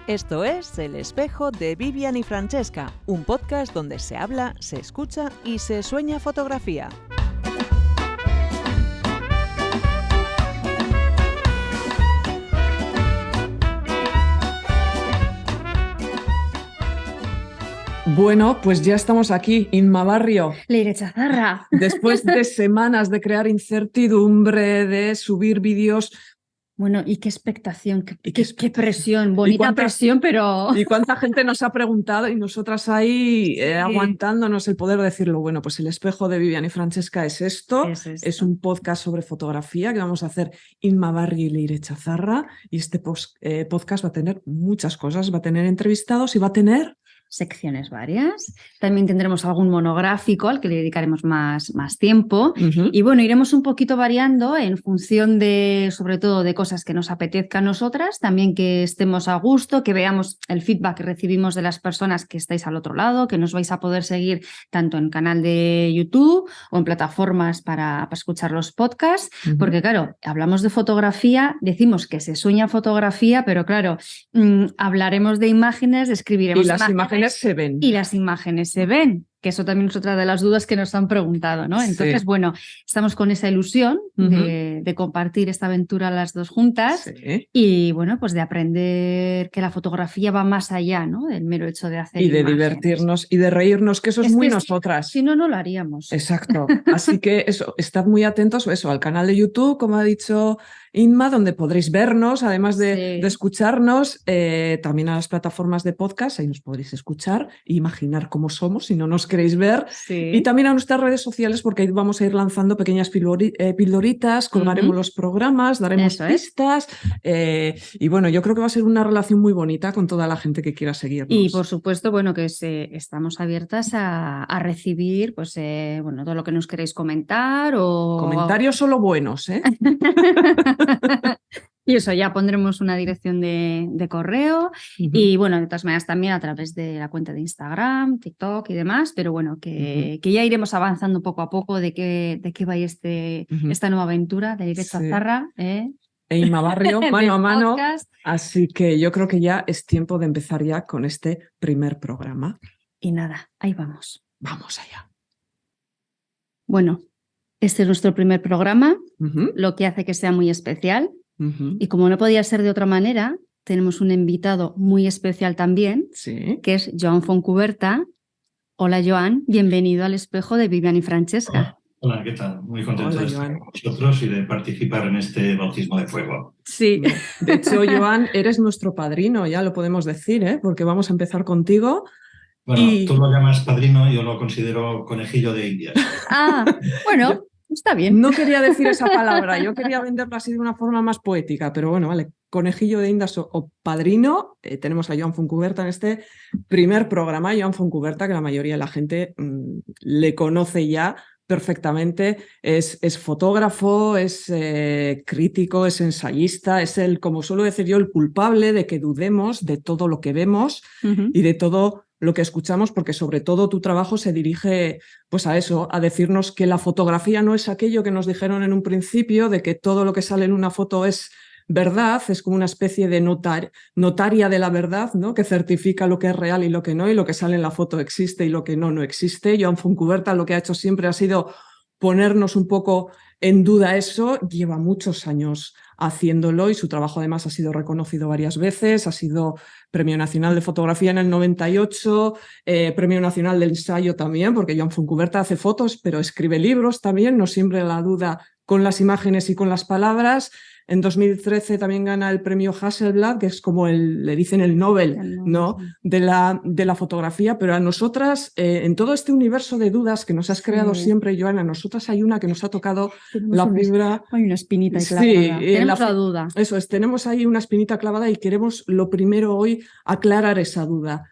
Esto es El Espejo de Vivian y Francesca, un podcast donde se habla, se escucha y se sueña fotografía. Bueno, pues ya estamos aquí, Inma Barrio. Leire Chazarra. Después de semanas de crear incertidumbre, de subir vídeos. Bueno, y qué expectación, qué presión, bonita presión, pero... Y cuánta gente nos ha preguntado y nosotras ahí aguantándonos el poder decirlo. Bueno, pues El Espejo de Vivian y Francesca es esto. Es un podcast sobre fotografía que vamos a hacer Inma Barrio y Leire Chazarra. Y este podcast va a tener muchas cosas, va a tener entrevistados y va a tener... secciones varias. También tendremos algún monográfico al que le dedicaremos más tiempo. Y bueno, iremos un poquito variando en función de, sobre todo, de cosas que nos apetezcan a nosotras, también que estemos a gusto, que veamos el feedback que recibimos de las personas que estáis al otro lado, que nos vais a poder seguir tanto en canal de YouTube o en plataformas para escuchar los podcasts, porque claro, hablamos de fotografía, decimos que se sueña fotografía, pero claro, hablaremos de imágenes, describiremos y las imágenes se ven. Y las imágenes se ven, que eso también es otra de las dudas que nos han preguntado, ¿no? Entonces, bueno, estamos con esa ilusión de compartir esta aventura las dos juntas y, bueno, pues de aprender que la fotografía va más allá, ¿no? Del mero hecho de hacer y de imágenes. Divertirnos y de reírnos, que eso es muy nosotras. Si no, no lo haríamos. Exacto. Así que eso, estad muy atentos al canal de YouTube, como ha dicho Inma, donde podréis vernos, además de escucharnos, también a las plataformas de podcast, ahí nos podréis escuchar e imaginar cómo somos, si no nos queréis ver, y también a nuestras redes sociales, porque ahí vamos a ir lanzando pequeñas pildoritas, colgaremos los programas, daremos pistas, y bueno, yo creo que va a ser una relación muy bonita con toda la gente que quiera seguirnos. Y por supuesto, bueno, que estamos abiertas a recibir, pues, bueno, todo lo que nos queréis comentar o... Comentarios solo buenos, ¿eh? Y eso, ya pondremos una dirección de correo y bueno, de todas maneras también a través de la cuenta de Instagram, TikTok y demás, pero bueno, que ya iremos avanzando poco a poco de qué va esta nueva aventura de Leire Chazarra. E Inma Barrio, mano a mano. Podcast. Así que yo creo que ya es tiempo de empezar ya con este primer programa. Y nada, ahí vamos. Vamos allá. Bueno, este es nuestro primer programa, lo que hace que sea muy especial. Y como no podía ser de otra manera, tenemos un invitado muy especial también, que es Joan Fontcuberta. Hola, Joan, bienvenido al Espejo de Vivian y Francesca. Hola, ¿qué tal? Muy contento de estar con vosotros y de participar en este bautismo de fuego. Sí, de hecho, Joan, eres nuestro padrino, ya lo podemos decir, porque vamos a empezar contigo. Bueno, tú lo llamas padrino, yo lo considero conejillo de Indias. Bueno, está bien. No quería decir esa palabra, yo quería venderla así de una forma más poética, pero bueno, vale, conejillo de Indias o padrino. Tenemos a Joan Fontcuberta en este primer programa. Joan Fontcuberta, que la mayoría de la gente le conoce ya perfectamente, es fotógrafo, es crítico, es ensayista, es como suelo decir yo, el culpable de que dudemos de todo lo que vemos y de todo lo que escuchamos, porque sobre todo tu trabajo se dirige pues a eso, a decirnos que la fotografía no es aquello que nos dijeron en un principio, de que todo lo que sale en una foto es verdad, es como una especie de notaria de la verdad, ¿no? Que certifica lo que es real y lo que no, y lo que sale en la foto existe y lo que no existe. Joan Fontcuberta lo que ha hecho siempre ha sido ponernos un poco en duda eso, lleva muchos años haciéndolo y su trabajo además ha sido reconocido varias veces, ha sido Premio Nacional de Fotografía en el 98, Premio Nacional del Ensayo también, porque Joan Fontcuberta hace fotos, pero escribe libros también, no siempre la duda con las imágenes y con las palabras. En 2013 también gana el premio Hasselblad, que es como le dicen el Nobel, ¿no? de la fotografía, pero a nosotras, en todo este universo de dudas que nos has creado siempre, Joan, a nosotras hay una que nos ha tocado la fibra. Hay una espinita clavada. Tenemos la duda. Eso es, tenemos ahí una espinita clavada y queremos lo primero hoy aclarar esa duda.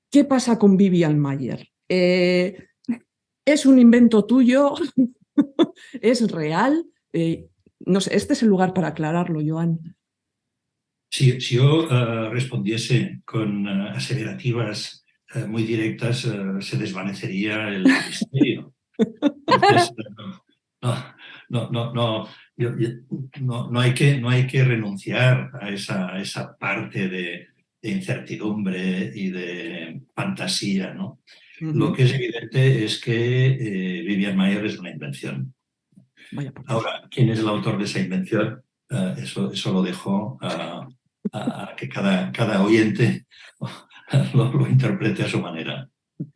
¿Qué pasa con Vivian Maier? ¿Es un invento tuyo? ¿Es real? No sé, este es el lugar para aclararlo, Joan. Si yo respondiese con aseverativas muy directas, se desvanecería el misterio. Entonces, no hay que renunciar a esa parte de incertidumbre y de fantasía, ¿no? Lo que es evidente es que Vivian Maier es una invención. Ahora, ¿quién es el autor de esa invención? Eso lo dejo a que cada oyente lo interprete a su manera.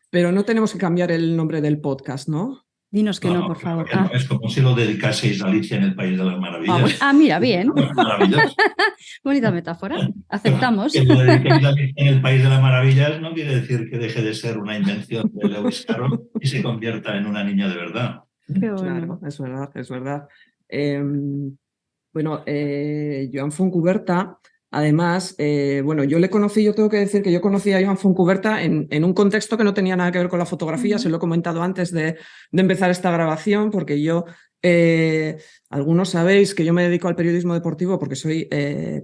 Pero no tenemos que cambiar el nombre del podcast, ¿no? Dinos que no, por favor. No, es como si lo dedicaseis a Alicia en el País de las Maravillas. Mira, bien. Maravilloso. Bonita metáfora. Aceptamos. Que lo dediquéis a Alicia en el País de las Maravillas no quiere decir que deje de ser una invención de Lewis Carroll y se convierta en una niña de verdad. Qué bueno. Claro, es verdad, es verdad. Bueno, Joan Fontcuberta, además, bueno, yo tengo que decir que yo conocí a Joan Fontcuberta en un contexto que no tenía nada que ver con la fotografía, se lo he comentado antes de empezar esta grabación, porque yo, algunos sabéis que yo me dedico al periodismo deportivo porque soy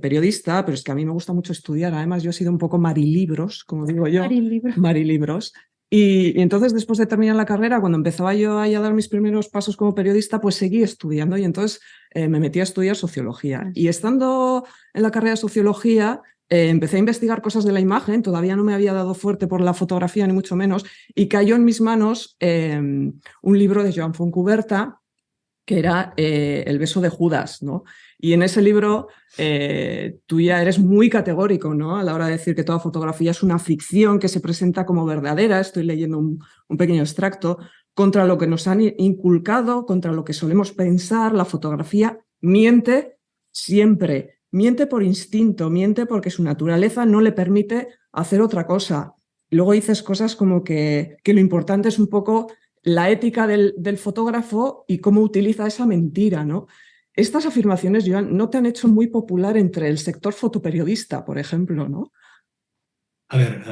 periodista, pero es que a mí me gusta mucho estudiar, además yo he sido un poco marilibros, como digo yo, marilibros. Y entonces, después de terminar la carrera, cuando empezaba yo a dar mis primeros pasos como periodista, pues seguí estudiando y entonces me metí a estudiar sociología. Y estando en la carrera de sociología, empecé a investigar cosas de la imagen, todavía no me había dado fuerte por la fotografía, ni mucho menos, y cayó en mis manos un libro de Joan Fontcuberta, que era El beso de Judas, ¿no? Y en ese libro tú ya eres muy categórico, ¿no? A la hora de decir que toda fotografía es una ficción que se presenta como verdadera, estoy leyendo un pequeño extracto, contra lo que nos han inculcado, contra lo que solemos pensar, la fotografía miente siempre, miente por instinto, miente porque su naturaleza no le permite hacer otra cosa. Luego dices cosas como que lo importante es un poco la ética del fotógrafo y cómo utiliza esa mentira, ¿no? Estas afirmaciones, Joan, no te han hecho muy popular entre el sector fotoperiodista, por ejemplo, ¿no? A ver,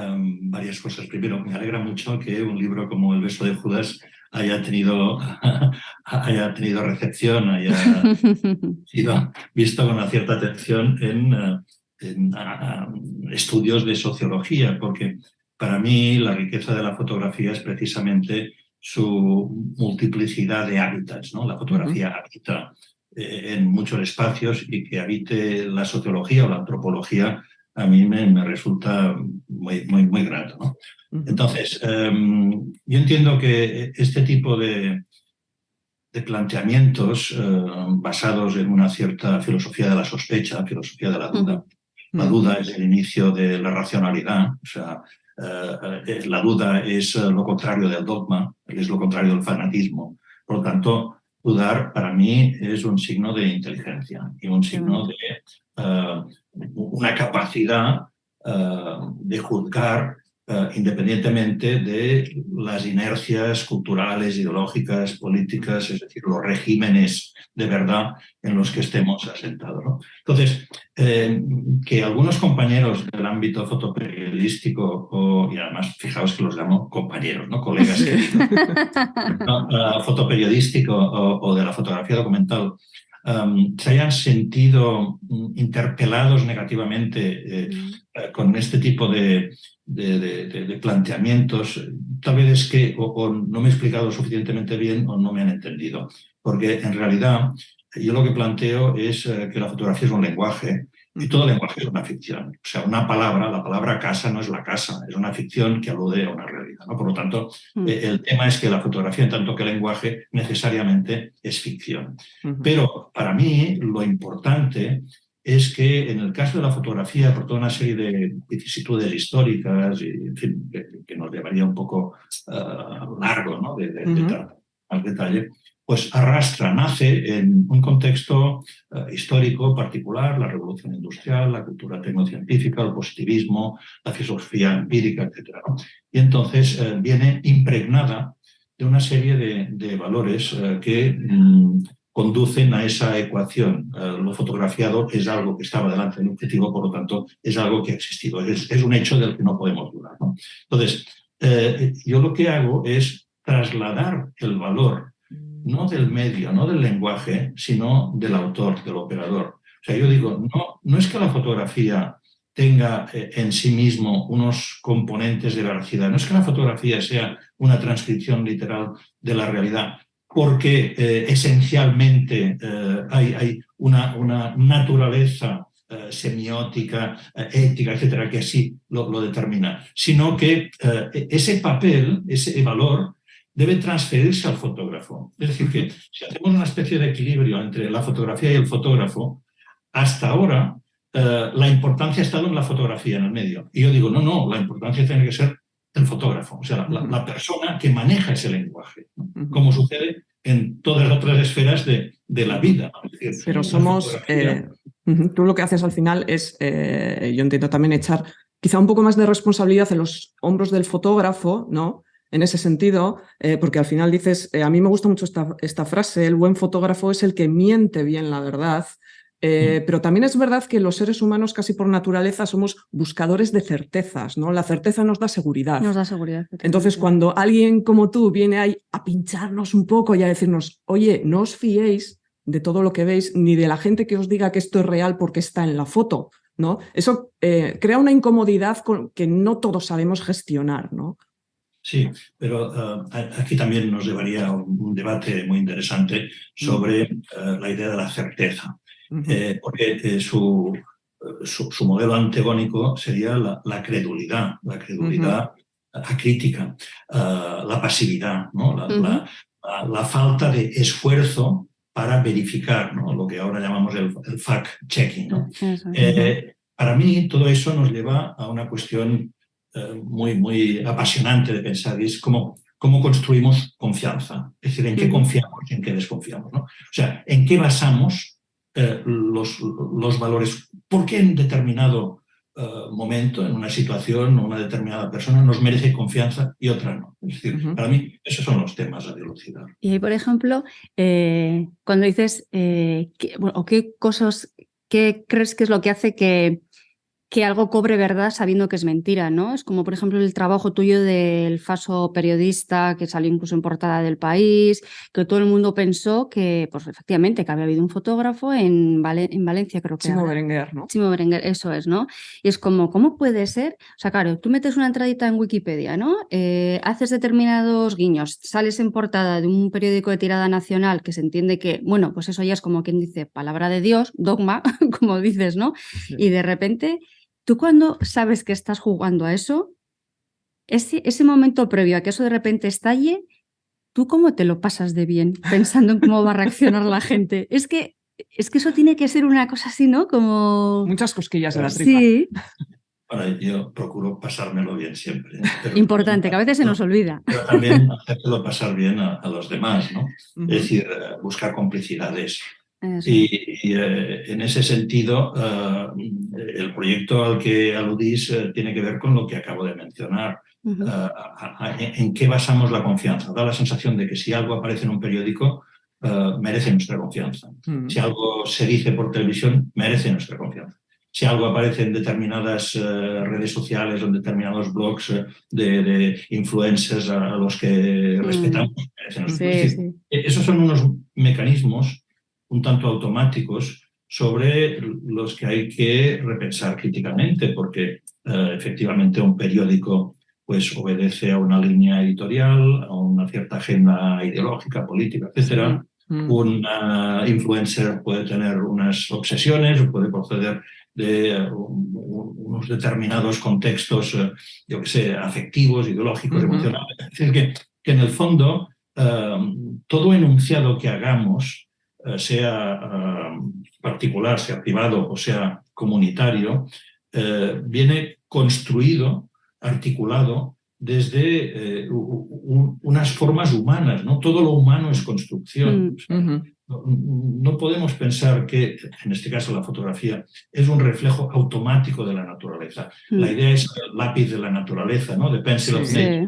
varias cosas. Primero, me alegra mucho que un libro como El beso de Judas haya tenido recepción, haya sido visto con una cierta atención en estudios de sociología, porque para mí la riqueza de la fotografía es precisamente su multiplicidad de hábitats, ¿no? La fotografía habita en muchos espacios y que habite la sociología o la antropología a mí me resulta muy grato, ¿no? Entonces, yo entiendo que este tipo de planteamientos basados en una cierta filosofía de la sospecha, filosofía de la duda. La duda es el inicio de la racionalidad, o sea, la duda es lo contrario del dogma, es lo contrario del fanatismo. Por lo tanto, dudar para mí es un signo de inteligencia y un signo de una capacidad de juzgar independientemente de las inercias culturales, ideológicas, políticas, es decir, los regímenes de verdad en los que estemos asentados, ¿no? Entonces, que algunos compañeros del ámbito fotoperiodístico, y además fijaos que los llamo compañeros, ¿no? Colegas queridos, fotoperiodístico o de la fotografía documental, se hayan sentido interpelados negativamente con este tipo de planteamientos, tal vez es que o no me he explicado suficientemente bien o no me han entendido, porque en realidad yo lo que planteo es que la fotografía es un lenguaje y todo lenguaje es una ficción. O sea, la palabra casa no es la casa, es una ficción que alude a una realidad, ¿no? Por lo tanto, el tema es que la fotografía, en tanto que lenguaje, necesariamente es ficción. Pero para mí lo importante es que en el caso de la fotografía, por toda una serie de vicisitudes históricas, y, en fin, que nos llevaría un poco largo, ¿no? de más detalle, pues nace en un contexto histórico particular, la revolución industrial, la cultura tecnocientífica, el positivismo, la filosofía empírica, etc., ¿no? Y entonces viene impregnada de una serie de valores que conducen a esa ecuación. Lo fotografiado es algo que estaba delante del objetivo, por lo tanto, es algo que ha existido. Es un hecho del que no podemos dudar, ¿no? Entonces, yo lo que hago es trasladar el valor no del medio, no del lenguaje, sino del autor, del operador. O sea, yo digo, no es que la fotografía tenga en sí mismo unos componentes de veracidad, no es que la fotografía sea una transcripción literal de la realidad, porque esencialmente hay una naturaleza semiótica, ética, etcétera, que así lo determina, sino que ese papel, ese valor, debe transferirse al fotógrafo. Es decir, que si hacemos una especie de equilibrio entre la fotografía y el fotógrafo, hasta ahora la importancia ha estado en la fotografía, en el medio. Y yo digo, no, la importancia tiene que ser el fotógrafo, o sea, la persona que maneja ese lenguaje, ¿no? Como sucede en todas las otras esferas de la vida. Es decir, pero somos... tú lo que haces al final es, yo entiendo también, echar quizá un poco más de responsabilidad en los hombros del fotógrafo, ¿no? En ese sentido, porque al final dices, a mí me gusta mucho esta frase, el buen fotógrafo es el que miente bien la verdad, pero también es verdad que los seres humanos casi por naturaleza somos buscadores de certezas, ¿no? La certeza nos da seguridad. Nos da seguridad. Entonces, cuando alguien como tú viene ahí a pincharnos un poco y a decirnos, oye, no os fiéis de todo lo que veis, ni de la gente que os diga que esto es real porque está en la foto, ¿no? Eso crea una incomodidad que no todos sabemos gestionar, ¿no? Sí, pero aquí también nos llevaría a un debate muy interesante sobre la idea de la certeza, porque su modelo antagónico sería la credulidad acrítica, la pasividad, ¿no? La falta de esfuerzo para verificar, ¿no? Lo que ahora llamamos el fact-checking, ¿no? Para mí todo eso nos lleva a una cuestión muy, muy apasionante de pensar, y es cómo construimos confianza, es decir, en qué confiamos y en qué desconfiamos, ¿no? O sea, en qué basamos los valores, por qué en determinado momento, en una situación o una determinada persona nos merece confianza y otra no. Es decir, para mí esos son los temas a dilucidar. Y por ejemplo, cuando dices qué crees que es lo que hace que algo cobre verdad sabiendo que es mentira, ¿no? Es como, por ejemplo, el trabajo tuyo del falso periodista que salió incluso en portada del País, que todo el mundo pensó que, pues efectivamente, que había habido un fotógrafo en Valencia, creo que Chimo Berenguer, ¿no? Chimo Berenguer, eso es, ¿no? Y es como, ¿cómo puede ser? O sea, claro, tú metes una entradita en Wikipedia, ¿no? Haces determinados guiños, sales en portada de un periódico de tirada nacional que se entiende que, bueno, pues eso ya es como quien dice palabra de Dios, dogma, como dices, ¿no? Sí. Y de repente... Tú cuando sabes que estás jugando a eso, ese momento previo a que eso de repente estalle, ¿tú cómo te lo pasas de bien pensando en cómo va a reaccionar la gente? Es que eso tiene que ser una cosa así, ¿no? Como... Muchas cosquillas de la tripa. Sí. Bueno, yo procuro pasármelo bien siempre. Pero importante, que a veces se nos olvida. Pero también hacérselo pasar bien a los demás, ¿no? Es decir, buscar complicidades. Y en ese sentido, el proyecto al que aludís tiene que ver con lo que acabo de mencionar. ¿En qué basamos la confianza? Da la sensación de que si algo aparece en un periódico, merece nuestra confianza. Si algo se dice por televisión, merece nuestra confianza. Si algo aparece en determinadas redes sociales o en determinados blogs de influencers a los que respetamos, merece nuestra confianza. Esos son unos mecanismos un tanto automáticos sobre los que hay que repensar críticamente, porque efectivamente un periódico pues obedece a una línea editorial, a una cierta agenda ideológica, política, etc. Un influencer puede tener unas obsesiones o puede proceder de unos determinados contextos, yo que sé, afectivos, ideológicos, emocionales. Es decir, que en el fondo todo enunciado que hagamos, sea particular, sea privado o sea comunitario, viene construido, articulado desde unas formas humanas, ¿no? Todo lo humano es construcción. No podemos pensar que, en este caso la fotografía, es un reflejo automático de la naturaleza. La idea es el lápiz de la naturaleza, ¿no? The pencil of nature.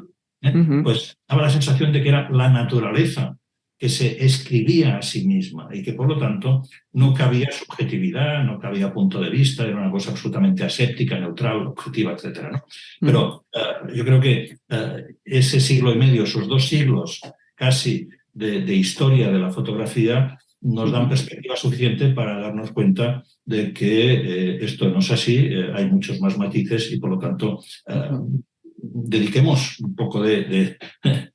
Pues daba la sensación de que era la naturaleza que se escribía a sí misma y que, por lo tanto, no cabía subjetividad, no cabía punto de vista, era una cosa absolutamente aséptica, neutral, objetiva, etc., ¿no? Pero yo creo que ese siglo y medio, esos 2 siglos casi de historia de la fotografía, nos dan perspectiva suficiente para darnos cuenta de que esto no es así, hay muchos más matices y, por lo tanto, dediquemos un poco de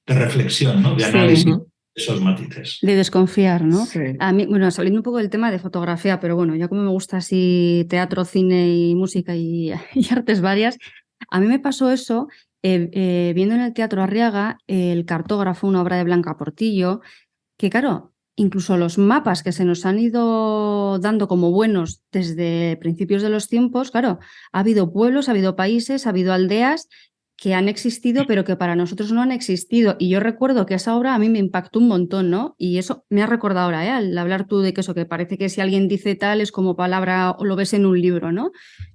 reflexión, ¿no? De análisis esos matices. De desconfiar, ¿no? Sí. A mí, bueno, saliendo un poco del tema de fotografía, pero bueno, ya como me gusta así teatro, cine y música y artes varias, a mí me pasó eso viendo en el Teatro Arriaga El cartógrafo, una obra de Blanca Portillo, que claro, incluso los mapas que se nos han ido dando como buenos desde principios de los tiempos, claro, ha habido pueblos, ha habido países, ha habido aldeas que han existido, pero que para nosotros no han existido. Y yo recuerdo que esa obra a mí me impactó un montón, ¿no? Y eso me ha recordado ahora, al hablar tú de que eso, que parece que si alguien dice tal es como palabra o lo ves en un libro, ¿no?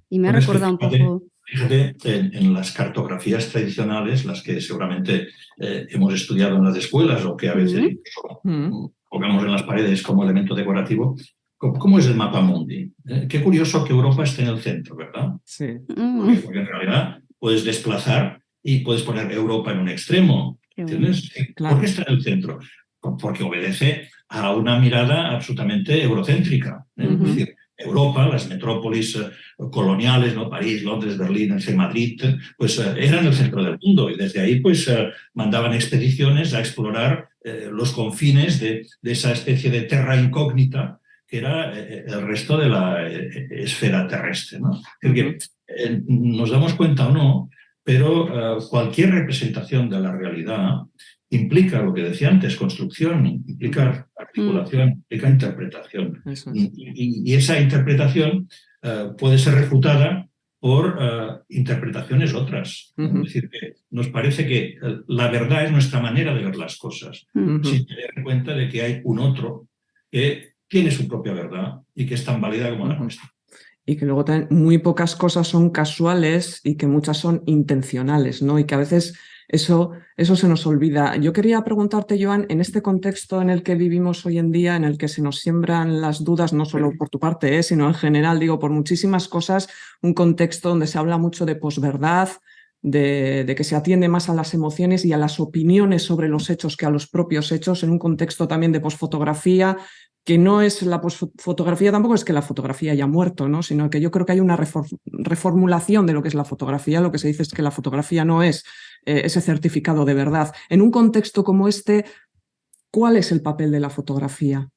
Y me ha recordado un poco... Fíjate, en las cartografías tradicionales, las que seguramente hemos estudiado en las escuelas o que a veces colgamos en las paredes como elemento decorativo, ¿cómo es el mapa mundi? Qué curioso que Europa esté en el centro, ¿verdad? Sí. Porque en realidad puedes desplazar y puedes poner Europa en un extremo. ¿Entiendes? Claro. ¿Por qué está en el centro? Porque obedece a una mirada absolutamente eurocéntrica. Es decir, Europa, las metrópolis coloniales, ¿no? París, Londres, Berlín, Madrid, pues eran el centro del mundo y desde ahí pues mandaban expediciones a explorar los confines de esa especie de terra incógnita que era el resto de la esfera terrestre, ¿no? Es decir, que nos damos cuenta o no, pero cualquier representación de la realidad implica, lo que decía antes, construcción, implica articulación, implica interpretación. Y esa interpretación puede ser refutada por interpretaciones otras. Es decir, que nos parece que la verdad es nuestra manera de ver las cosas, sin tener en cuenta de que hay un otro que tiene su propia verdad y que es tan válida como la nuestra. Y que luego también muy pocas cosas son casuales y que muchas son intencionales, ¿no? Y que a veces eso se nos olvida. Yo quería preguntarte, Joan, en este contexto en el que vivimos hoy en día, en el que se nos siembran las dudas, no solo por tu parte, sino en general, digo, por muchísimas cosas, un contexto donde se habla mucho de posverdad, de que se atiende más a las emociones y a las opiniones sobre los hechos que a los propios hechos, en un contexto también de posfotografía, que no es la fotografía, tampoco es que la fotografía haya muerto, ¿no? Sino que yo creo que hay una reformulación de lo que es la fotografía. Lo que se dice es que la fotografía no es ese certificado de verdad. En un contexto como este, ¿cuál es el papel de la fotografía?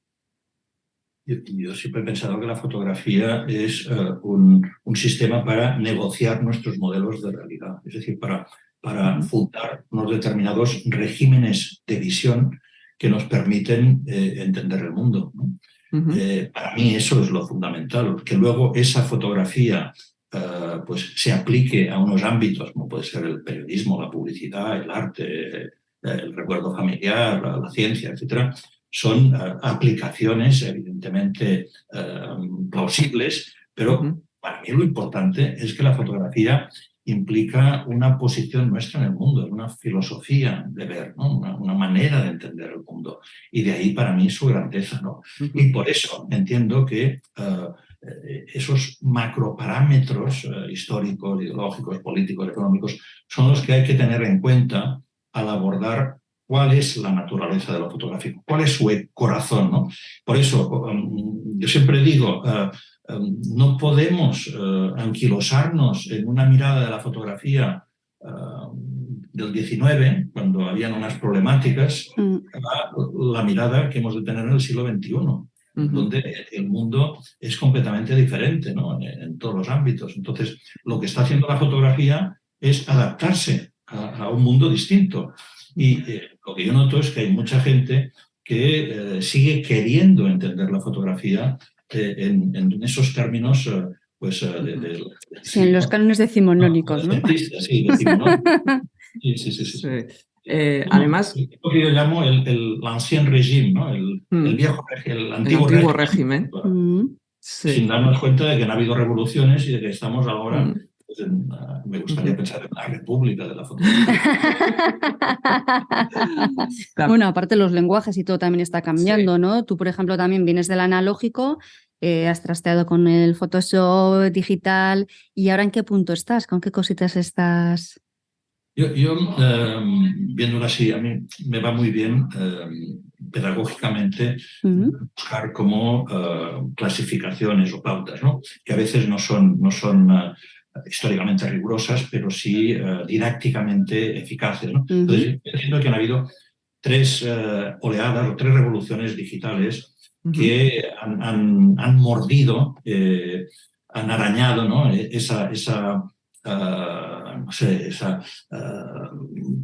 Yo siempre he pensado que la fotografía es un sistema para negociar nuestros modelos de realidad, es decir, para fundar unos determinados regímenes de visión que nos permiten entender el mundo, ¿no? Para mí eso es lo fundamental, que luego esa fotografía pues se aplique a unos ámbitos, como puede ser el periodismo, la publicidad, el arte, el recuerdo familiar, la ciencia, etcétera. Son aplicaciones evidentemente plausibles, pero para mí lo importante es que la fotografía implica una posición nuestra en el mundo, una filosofía de ver, ¿no? Una manera de entender el mundo. Y de ahí para mí su grandeza, ¿no? Y por eso entiendo que esos macroparámetros históricos, ideológicos, políticos, económicos, son los que hay que tener en cuenta al abordar cuál es la naturaleza de lo fotográfico, cuál es su corazón, ¿no? Por eso yo siempre digo, no podemos anquilosarnos en una mirada de la fotografía del 19, cuando habían unas problemáticas, a la mirada que hemos de tener en el siglo XXI, donde el mundo es completamente diferente, ¿no? En todos los ámbitos. Entonces, lo que está haciendo la fotografía es adaptarse a un mundo distinto. Y lo que yo noto es que hay mucha gente que sigue queriendo entender la fotografía en esos términos, pues... sí, en los cánones decimonónicos, ¿no? Sí, decimonónicos. Sí. Además... Lo que yo llamo l'ancien régime, ¿no? El antiguo régimen. Sin darnos cuenta de que no ha habido revoluciones y de que estamos ahora... Pues me gustaría pensar en la república de la fotografía. Bueno, aparte los lenguajes y todo también está cambiando, ¿no? Tú, por ejemplo, también vienes del analógico, has trasteado con el Photoshop digital, ¿y ahora en qué punto estás? ¿Con qué cositas estás? Yo viéndolo así, a mí me va muy bien pedagógicamente buscar como clasificaciones o pautas, ¿no? Que a veces no son históricamente rigurosas, pero sí didácticamente eficaces, ¿no? Entonces, entiendo que han habido tres oleadas o tres revoluciones digitales que han mordido, han arañado, ¿no? esa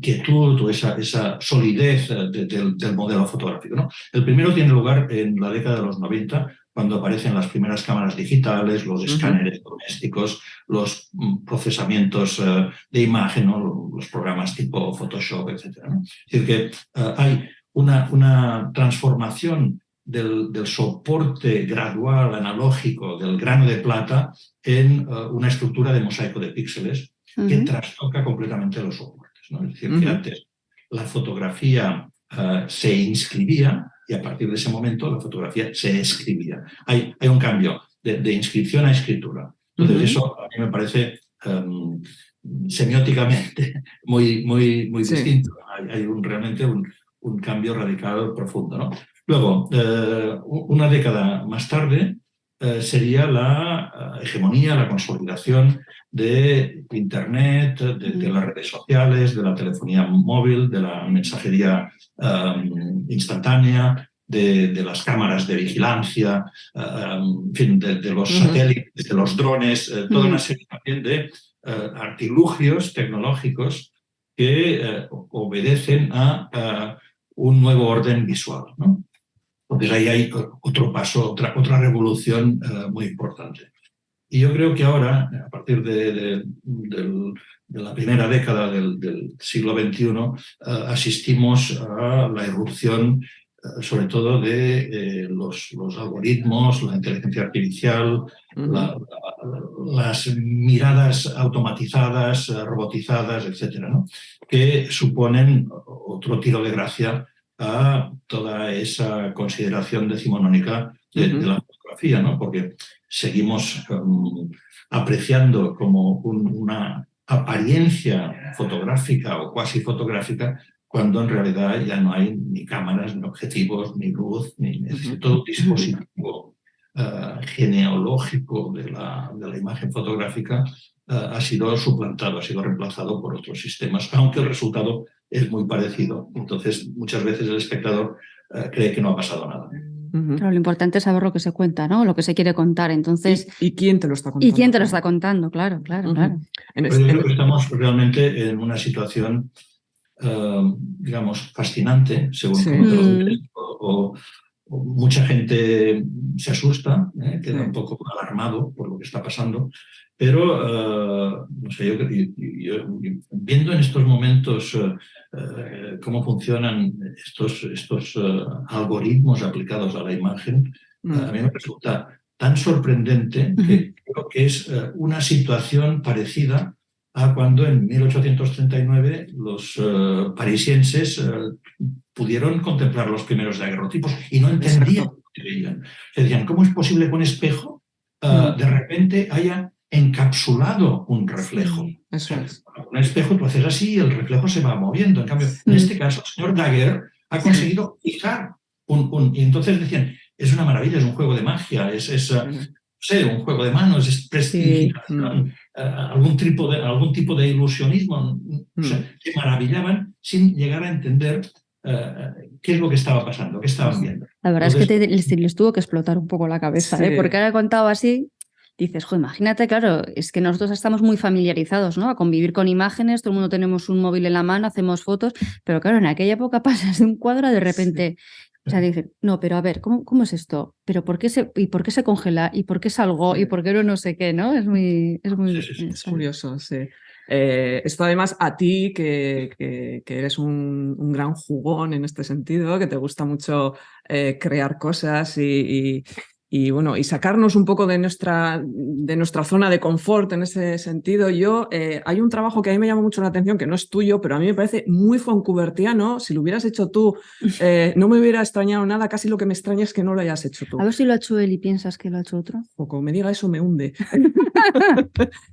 quietud o esa solidez del modelo fotográfico, ¿no? El primero tiene lugar en la década de los 90, cuando aparecen las primeras cámaras digitales, los escáneres domésticos, los procesamientos de imagen, ¿no? Los programas tipo Photoshop, etc., ¿no? Es decir, que hay una transformación del soporte gradual analógico del grano de plata en una estructura de mosaico de píxeles que trastoca completamente los soportes, ¿no? Es decir, que antes la fotografía se inscribía y a partir de ese momento la fotografía se escribía. Hay un cambio de inscripción a escritura. Entonces eso a mí me parece semióticamente muy distinto. Hay realmente un cambio radical profundo, ¿no? Luego, una década más tarde, sería la hegemonía, la consolidación de Internet, de las redes sociales, de la telefonía móvil, de la mensajería instantánea, de las cámaras de vigilancia, en fin, de los satélites, de los drones, toda una serie también de artilugios tecnológicos que obedecen a un nuevo orden visual, ¿no? Entonces ahí hay otro paso, otra revolución muy importante. Y yo creo que ahora, a partir de la primera década del siglo XXI, asistimos a la irrupción sobre todo de los algoritmos, la inteligencia artificial, las miradas automatizadas, robotizadas, etcétera, ¿no? Que suponen otro tiro de gracia a toda esa consideración decimonónica de la fotografía, ¿no? Porque seguimos apreciando como una apariencia fotográfica o cuasi fotográfica cuando en realidad ya no hay ni cámaras, ni objetivos, ni luz, ni todo dispositivo genealógico de la imagen fotográfica ha sido suplantado, ha sido reemplazado por otros sistemas, aunque el resultado es muy parecido. Entonces, muchas veces el espectador cree que no ha pasado nada. Claro, lo importante es saber lo que se cuenta, ¿no? Lo que se quiere contar. Entonces, ¿Y quién te lo está contando? ¿Y quién te lo está contando? Claro. Pero yo creo que estamos realmente en una situación, digamos, fascinante, según como te lo dices, o mucha gente se asusta, queda un poco alarmado por lo que está pasando, pero no sé, yo viendo en estos momentos cómo funcionan estos algoritmos aplicados a la imagen, a mí me resulta tan sorprendente que creo que es una situación parecida a cuando en 1839 los parisienses pudieron contemplar los primeros daguerrotipos y no entendían lo que veían. Se decían, ¿cómo es posible que un espejo de repente haya encapsulado un reflejo? Eso es. Un espejo tú haces así y el reflejo se va moviendo. En cambio, en este caso, el señor Daguerre ha conseguido fijar y entonces decían, es una maravilla, es un juego de magia, no sé, un juego de manos, es prestidigitación, algún tipo de ilusionismo. O sea, se maravillaban sin llegar a entender qué es lo que estaba pasando, qué estaban viendo. La verdad es que les tuvo que explotar un poco la cabeza, porque ahora contado así, dices, imagínate, claro, es que nosotros estamos muy familiarizados, ¿no? A convivir con imágenes, todo el mundo tenemos un móvil en la mano, hacemos fotos, pero claro, en aquella época pasas de un cuadro a de repente... O sea, dicen, no, pero a ver, ¿cómo es esto? ¿Pero por qué se congela? ¿Y por qué salgo? ¿Y por qué no sé qué? ¿No? Es curioso, sí. Esto además a ti, que eres un gran jugón en este sentido, que te gusta mucho crear cosas y bueno, y sacarnos un poco de nuestra zona de confort en ese sentido. Hay un trabajo que a mí me llama mucho la atención, que no es tuyo, pero a mí me parece muy foncubertiano. Si lo hubieras hecho tú, no me hubiera extrañado nada. Casi lo que me extraña es que no lo hayas hecho tú. A ver si lo ha hecho él y piensas que lo ha hecho otro. O como me diga eso, me hunde.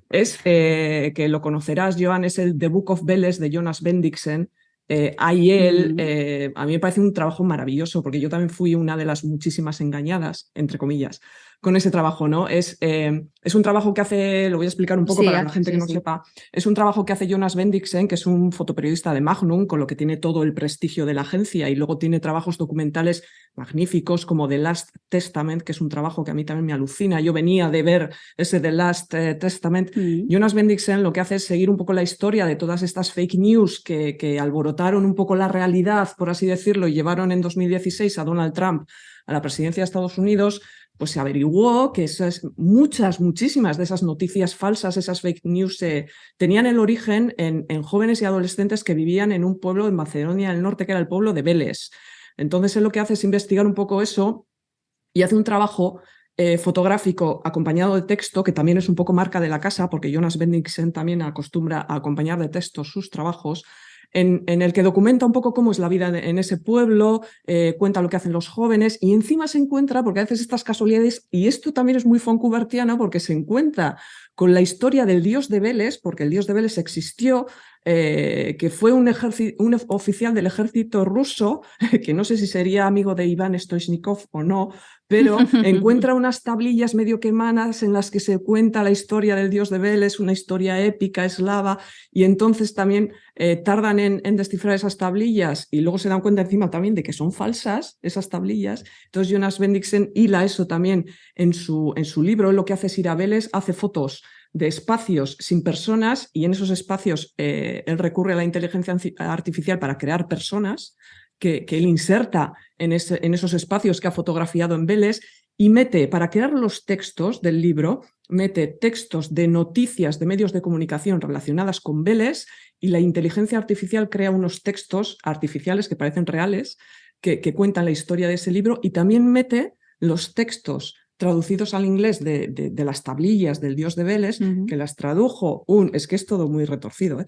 Es que lo conocerás, Joan, es el The Book of Bells de Jonas Bendixen, Aiel, a mí me parece un trabajo maravilloso, porque yo también fui una de las muchísimas engañadas, entre comillas, con ese trabajo, ¿no? Es un trabajo que hace, lo voy a explicar un poco para la gente que no sepa, es un trabajo que hace Jonas Bendixen, que es un fotoperiodista de Magnum, con lo que tiene todo el prestigio de la agencia, y luego tiene trabajos documentales magníficos como The Last Testament, que es un trabajo que a mí también me alucina. Yo venía de ver ese The Last Testament. Jonas Bendixen lo que hace es seguir un poco la historia de todas estas fake news que alborotaron un poco la realidad, por así decirlo, y llevaron en 2016 a Donald Trump a la presidencia de Estados Unidos. Pues se averiguó que muchísimas de esas noticias falsas, esas fake news, tenían el origen en jóvenes y adolescentes que vivían en un pueblo en Macedonia del Norte, que era el pueblo de Veles. Entonces él lo que hace es investigar un poco eso y hace un trabajo fotográfico acompañado de texto, que también es un poco marca de la casa, porque Jonas Bendixen también acostumbra a acompañar de texto sus trabajos, en el que documenta un poco cómo es la vida en ese pueblo, cuenta lo que hacen los jóvenes, y encima se encuentra, porque a veces estas casualidades, y esto también es muy foncubertiano, porque se encuentra con la historia del dios de Veles, porque el dios de Veles existió, que fue un oficial del ejército ruso, que no sé si sería amigo de Iván Stoichkov o no, pero encuentra unas tablillas medio quemadas en las que se cuenta la historia del dios de Veles, una historia épica eslava, y entonces también tardan en descifrar esas tablillas, y luego se dan cuenta encima también de que son falsas esas tablillas. Entonces Jonas Bendixen hila eso también en su libro. Él lo que hace es ir a Veles, hace fotos de espacios sin personas, y en esos espacios él recurre a la inteligencia artificial para crear personas que él inserta en esos espacios que ha fotografiado en Veles, y mete, para crear los textos del libro, mete textos de noticias de medios de comunicación relacionadas con Veles, y la inteligencia artificial crea unos textos artificiales que parecen reales, que cuentan la historia de ese libro, y también mete los textos traducidos al inglés de las tablillas del dios de Veles, que las tradujo es que es todo muy retorcido,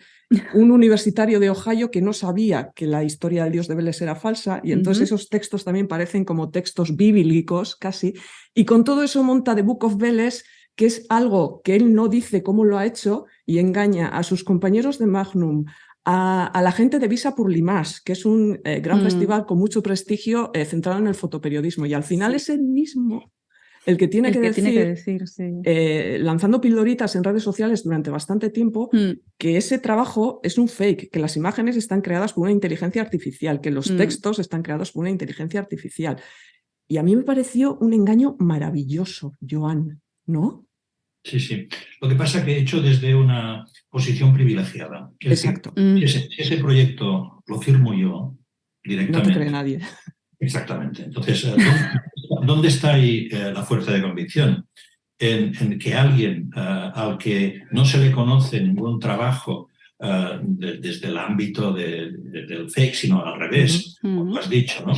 un universitario de Ohio que no sabía que la historia del dios de Veles era falsa, y entonces esos textos también parecen como textos bíblicos casi, y con todo eso monta The Book of Veles, que es algo que él no dice cómo lo ha hecho, y engaña a sus compañeros de Magnum, a la gente de Visa pour l'Image, que es un gran festival con mucho prestigio centrado en el fotoperiodismo, y al final es el mismo el que tiene que decir sí. Lanzando pildoritas en redes sociales durante bastante tiempo, que ese trabajo es un fake, que las imágenes están creadas por una inteligencia artificial, que los textos están creados por una inteligencia artificial. Y a mí me pareció un engaño maravilloso, Joan, ¿no? Sí, sí. Lo que pasa es que he hecho desde una posición privilegiada. Exacto. Ese proyecto lo firmo yo directamente. No te cree nadie. Exactamente. Entonces, ¿dónde está ahí la fuerza de convicción? En que alguien al que no se le conoce ningún trabajo desde el ámbito del fake, sino al revés, como has dicho, ¿no?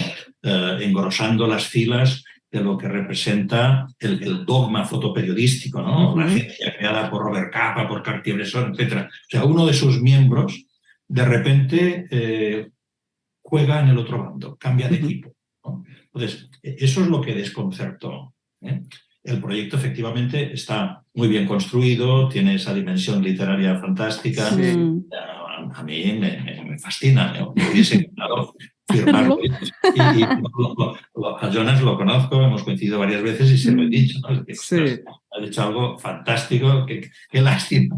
Engrosando las filas de lo que representa el dogma fotoperiodístico, ¿no? La agencia creada por Robert Capa, por Cartier-Bresson, etc. O sea, uno de sus miembros de repente juega en el otro bando, cambia de equipo, ¿no? Entonces, eso es lo que desconcertó, ¿eh? El proyecto efectivamente está muy bien construido, tiene esa dimensión literaria fantástica. Sí. A mí me fascina, ¿no? Me hubiese encantado firmarlo. Y a Jonas lo conozco, hemos coincidido varias veces y se lo he dicho, ¿no? Es que, sí. Ha hecho algo fantástico, qué lástima.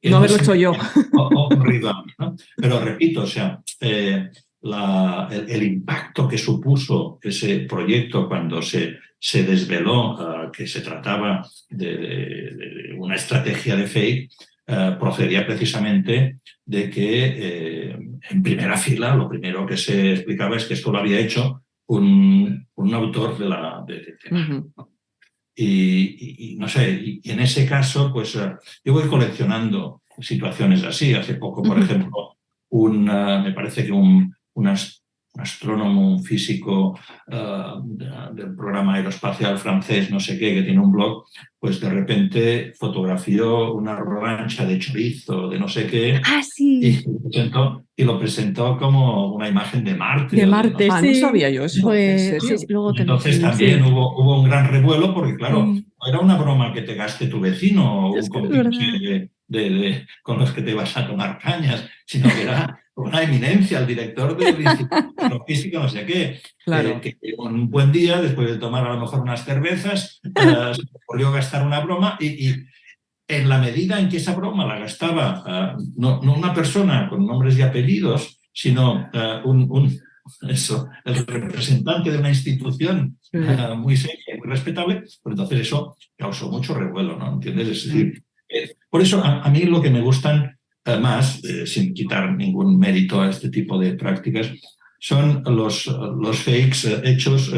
No haberlo hecho yo. Ocurrido a mí, ¿no? Pero repito, o sea, el impacto que supuso ese proyecto cuando se desveló que se trataba de una estrategia de fake, procedía precisamente de que en primera fila lo primero que se explicaba es que esto lo había hecho un autor de la... Y no sé, y en ese caso, pues yo voy coleccionando situaciones así. Hace poco, por ejemplo, me parece que un astrónomo, un físico del programa aeroespacial francés, no sé qué, que tiene un blog, pues de repente fotografió una revancha de chorizo, de no sé qué, sí. y lo presentó como una imagen de Marte. De Marte, no sabía yo eso. Pues, sí, luego entonces también hubo un gran revuelo porque, claro, no era una broma que te gaste tu vecino o un compinche con los que te vas a tomar cañas, sino que era una eminencia, el director del Instituto de Física, no sé qué, Claro. que un buen día, después de tomar a lo mejor unas cervezas, se le ocurrió gastar una broma y en la medida en que esa broma la gastaba no una persona con nombres y apellidos, sino el representante de una institución muy seria y muy respetable, pues entonces eso causó mucho revuelo, ¿no? ¿Entiendes? Es decir, por eso a mí lo que me gustan más, sin quitar ningún mérito a este tipo de prácticas, son los fakes hechos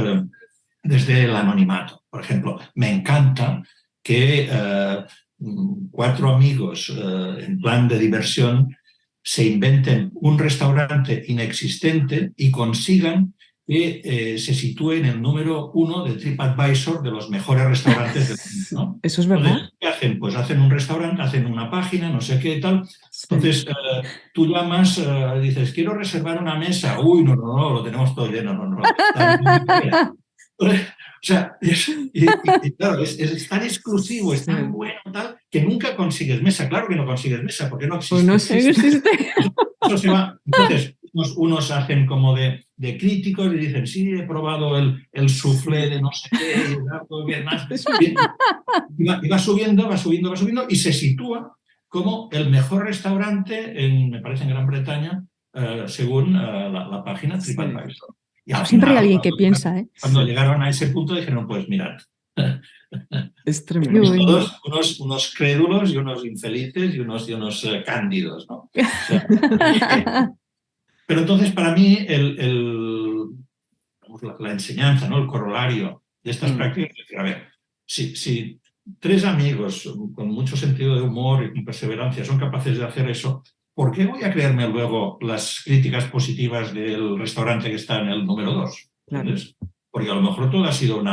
desde el anonimato. Por ejemplo, me encanta que 4 amigos en plan de diversión se inventen un restaurante inexistente y consigan que se sitúe en el número 1 de TripAdvisor de los mejores restaurantes del mundo, ¿no? ¿Eso es verdad? Entonces, ¿qué hacen? Pues hacen un restaurante, hacen una página, no sé qué tal. Entonces, tú llamas, dices, quiero reservar una mesa. Uy, no, lo tenemos todo lleno, no. O sea, claro, es tan exclusivo, es tan bueno, tal, que nunca consigues mesa. Claro que no consigues mesa, porque no existe. Pues no existe. Eso se va. Entonces, unos hacen como de críticos y dicen, sí, he probado el soufflé de no sé qué, y va subiendo, y se sitúa como el mejor restaurante, me parece, en Gran Bretaña, según la página TripAdvisor. Y al Siempre hay final, alguien que piensa, ¿eh? cuando llegaron a ese punto dijeron, pues mirad, Es tremendo. todos unos crédulos y unos infelices y unos cándidos, ¿no? O sea, pero entonces para mí la enseñanza, ¿no? El corolario de estas prácticas es decir, a ver, si 3 amigos con mucho sentido de humor y con perseverancia son capaces de hacer eso, ¿por qué voy a creerme luego las críticas positivas del restaurante que está en el número 2? Claro. Porque a lo mejor todo ha sido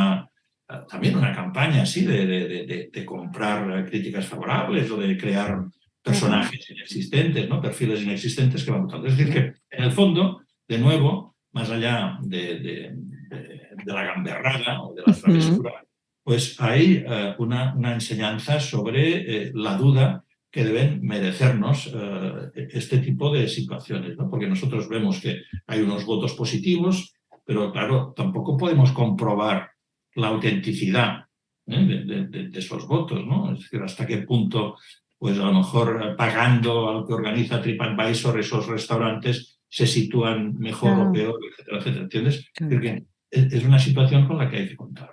también una campaña así de comprar críticas favorables o de crear personajes inexistentes, ¿no? Perfiles inexistentes que van votando. Es decir, que en el fondo, de nuevo, más allá de la gamberrada o de la travesura, pues hay una enseñanza sobre la duda que deben merecernos este tipo de situaciones, ¿no? Porque nosotros vemos que hay unos votos positivos, pero claro, tampoco podemos comprobar la autenticidad de esos votos, ¿no? Es decir, hasta qué punto, pues a lo mejor pagando al que organiza TripAdvisor esos restaurantes se sitúan mejor o peor, etcétera, etcétera. ¿Entiendes? Porque es una situación con la que hay que contar.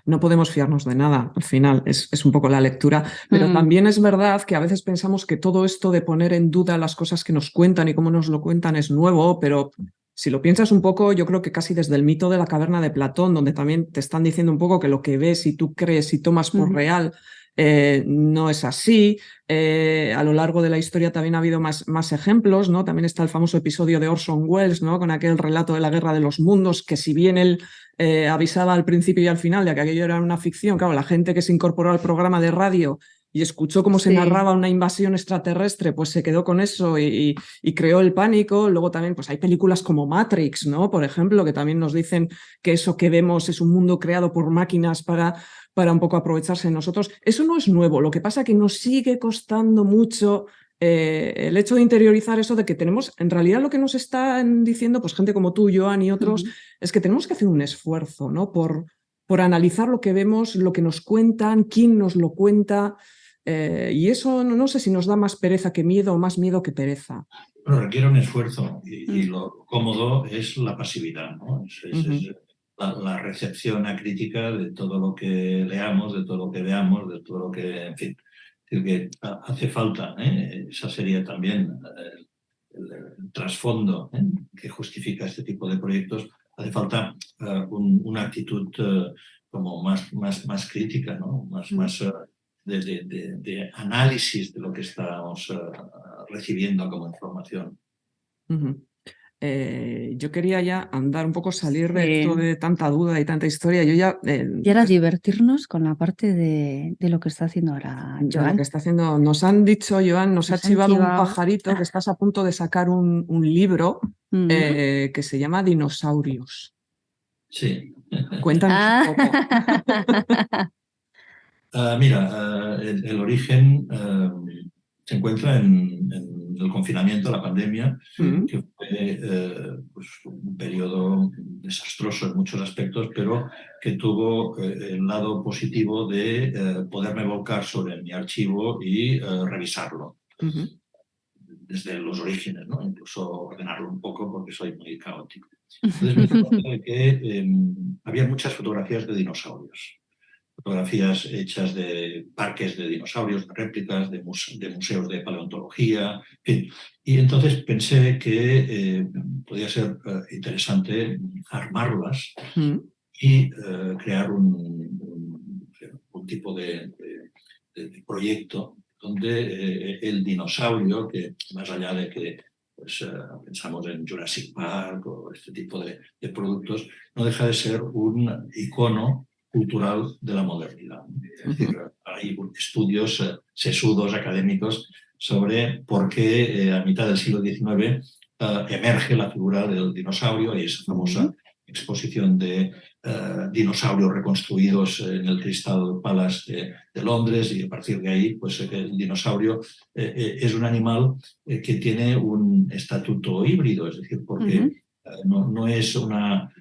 No podemos fiarnos de nada, al final es un poco la lectura, pero también es verdad que a veces pensamos que todo esto de poner en duda las cosas que nos cuentan y cómo nos lo cuentan es nuevo, pero si lo piensas un poco, yo creo que casi desde el mito de la caverna de Platón, donde también te están diciendo un poco que lo que ves y tú crees y tomas por real no es así. A lo largo de la historia también ha habido más ejemplos, ¿no? También está el famoso episodio de Orson Welles, ¿no? Con aquel relato de la Guerra de los Mundos, que si bien él avisaba al principio y al final de que aquello era una ficción, claro, la gente que se incorporó al programa de radio y escuchó cómo se narraba una invasión extraterrestre, pues se quedó con eso y creó el pánico. Luego también pues hay películas como Matrix, ¿no? Por ejemplo, que también nos dicen que eso que vemos es un mundo creado por máquinas para un poco aprovecharse de nosotros. Eso no es nuevo, lo que pasa es que nos sigue costando mucho el hecho de interiorizar eso de que tenemos, en realidad lo que nos están diciendo pues gente como tú, Joan y otros, es que tenemos que hacer un esfuerzo, ¿no? Por analizar lo que vemos, lo que nos cuentan, quién nos lo cuenta, y eso no sé si nos da más pereza que miedo o más miedo que pereza. Bueno, requiere un esfuerzo y lo cómodo es la pasividad, ¿no? Es la recepción acrítica de todo lo que leamos, de todo lo que veamos, de todo lo que, en fin, es decir, que hace falta, esa sería también el trasfondo que justifica este tipo de proyectos, hace falta una actitud como más crítica, ¿no? Más de análisis de lo que estamos recibiendo como información. Yo quería ya andar un poco, salir de esto de tanta duda y tanta historia. Yo ya, y ahora divertirnos con la parte de lo que está haciendo ahora Joan. Lo que está haciendo. Nos han dicho, Joan, nos ha chivado un pajarito que estás a punto de sacar un libro que se llama Dinosaurios. Sí. Cuéntanos un poco. Mira, el origen se encuentra en el confinamiento, la pandemia, Mm. que fue pues, un periodo desastroso en muchos aspectos, pero que tuvo el lado positivo de poderme volcar sobre mi archivo y revisarlo Ujú. desde los orígenes, ¿no? Incluso ordenarlo un poco porque soy muy caótico. Entonces me di cuenta de que había muchas fotografías de dinosaurios. Fotografías hechas de parques de dinosaurios, de réplicas, de museos de paleontología, en fin. Y entonces pensé que podía ser interesante armarlas Mm. y crear un tipo de proyecto donde el dinosaurio, que más allá de que pues, pensamos en Jurassic Park o este tipo de productos, no deja de ser un icono cultural de la modernidad. Es decir, hay estudios sesudos académicos sobre por qué a mitad del siglo XIX emerge la figura del dinosaurio y esa famosa exposición de dinosaurios reconstruidos en el Crystal Palace de Londres, y a partir de ahí pues el dinosaurio es un animal que tiene un estatuto híbrido, es decir, porque no es una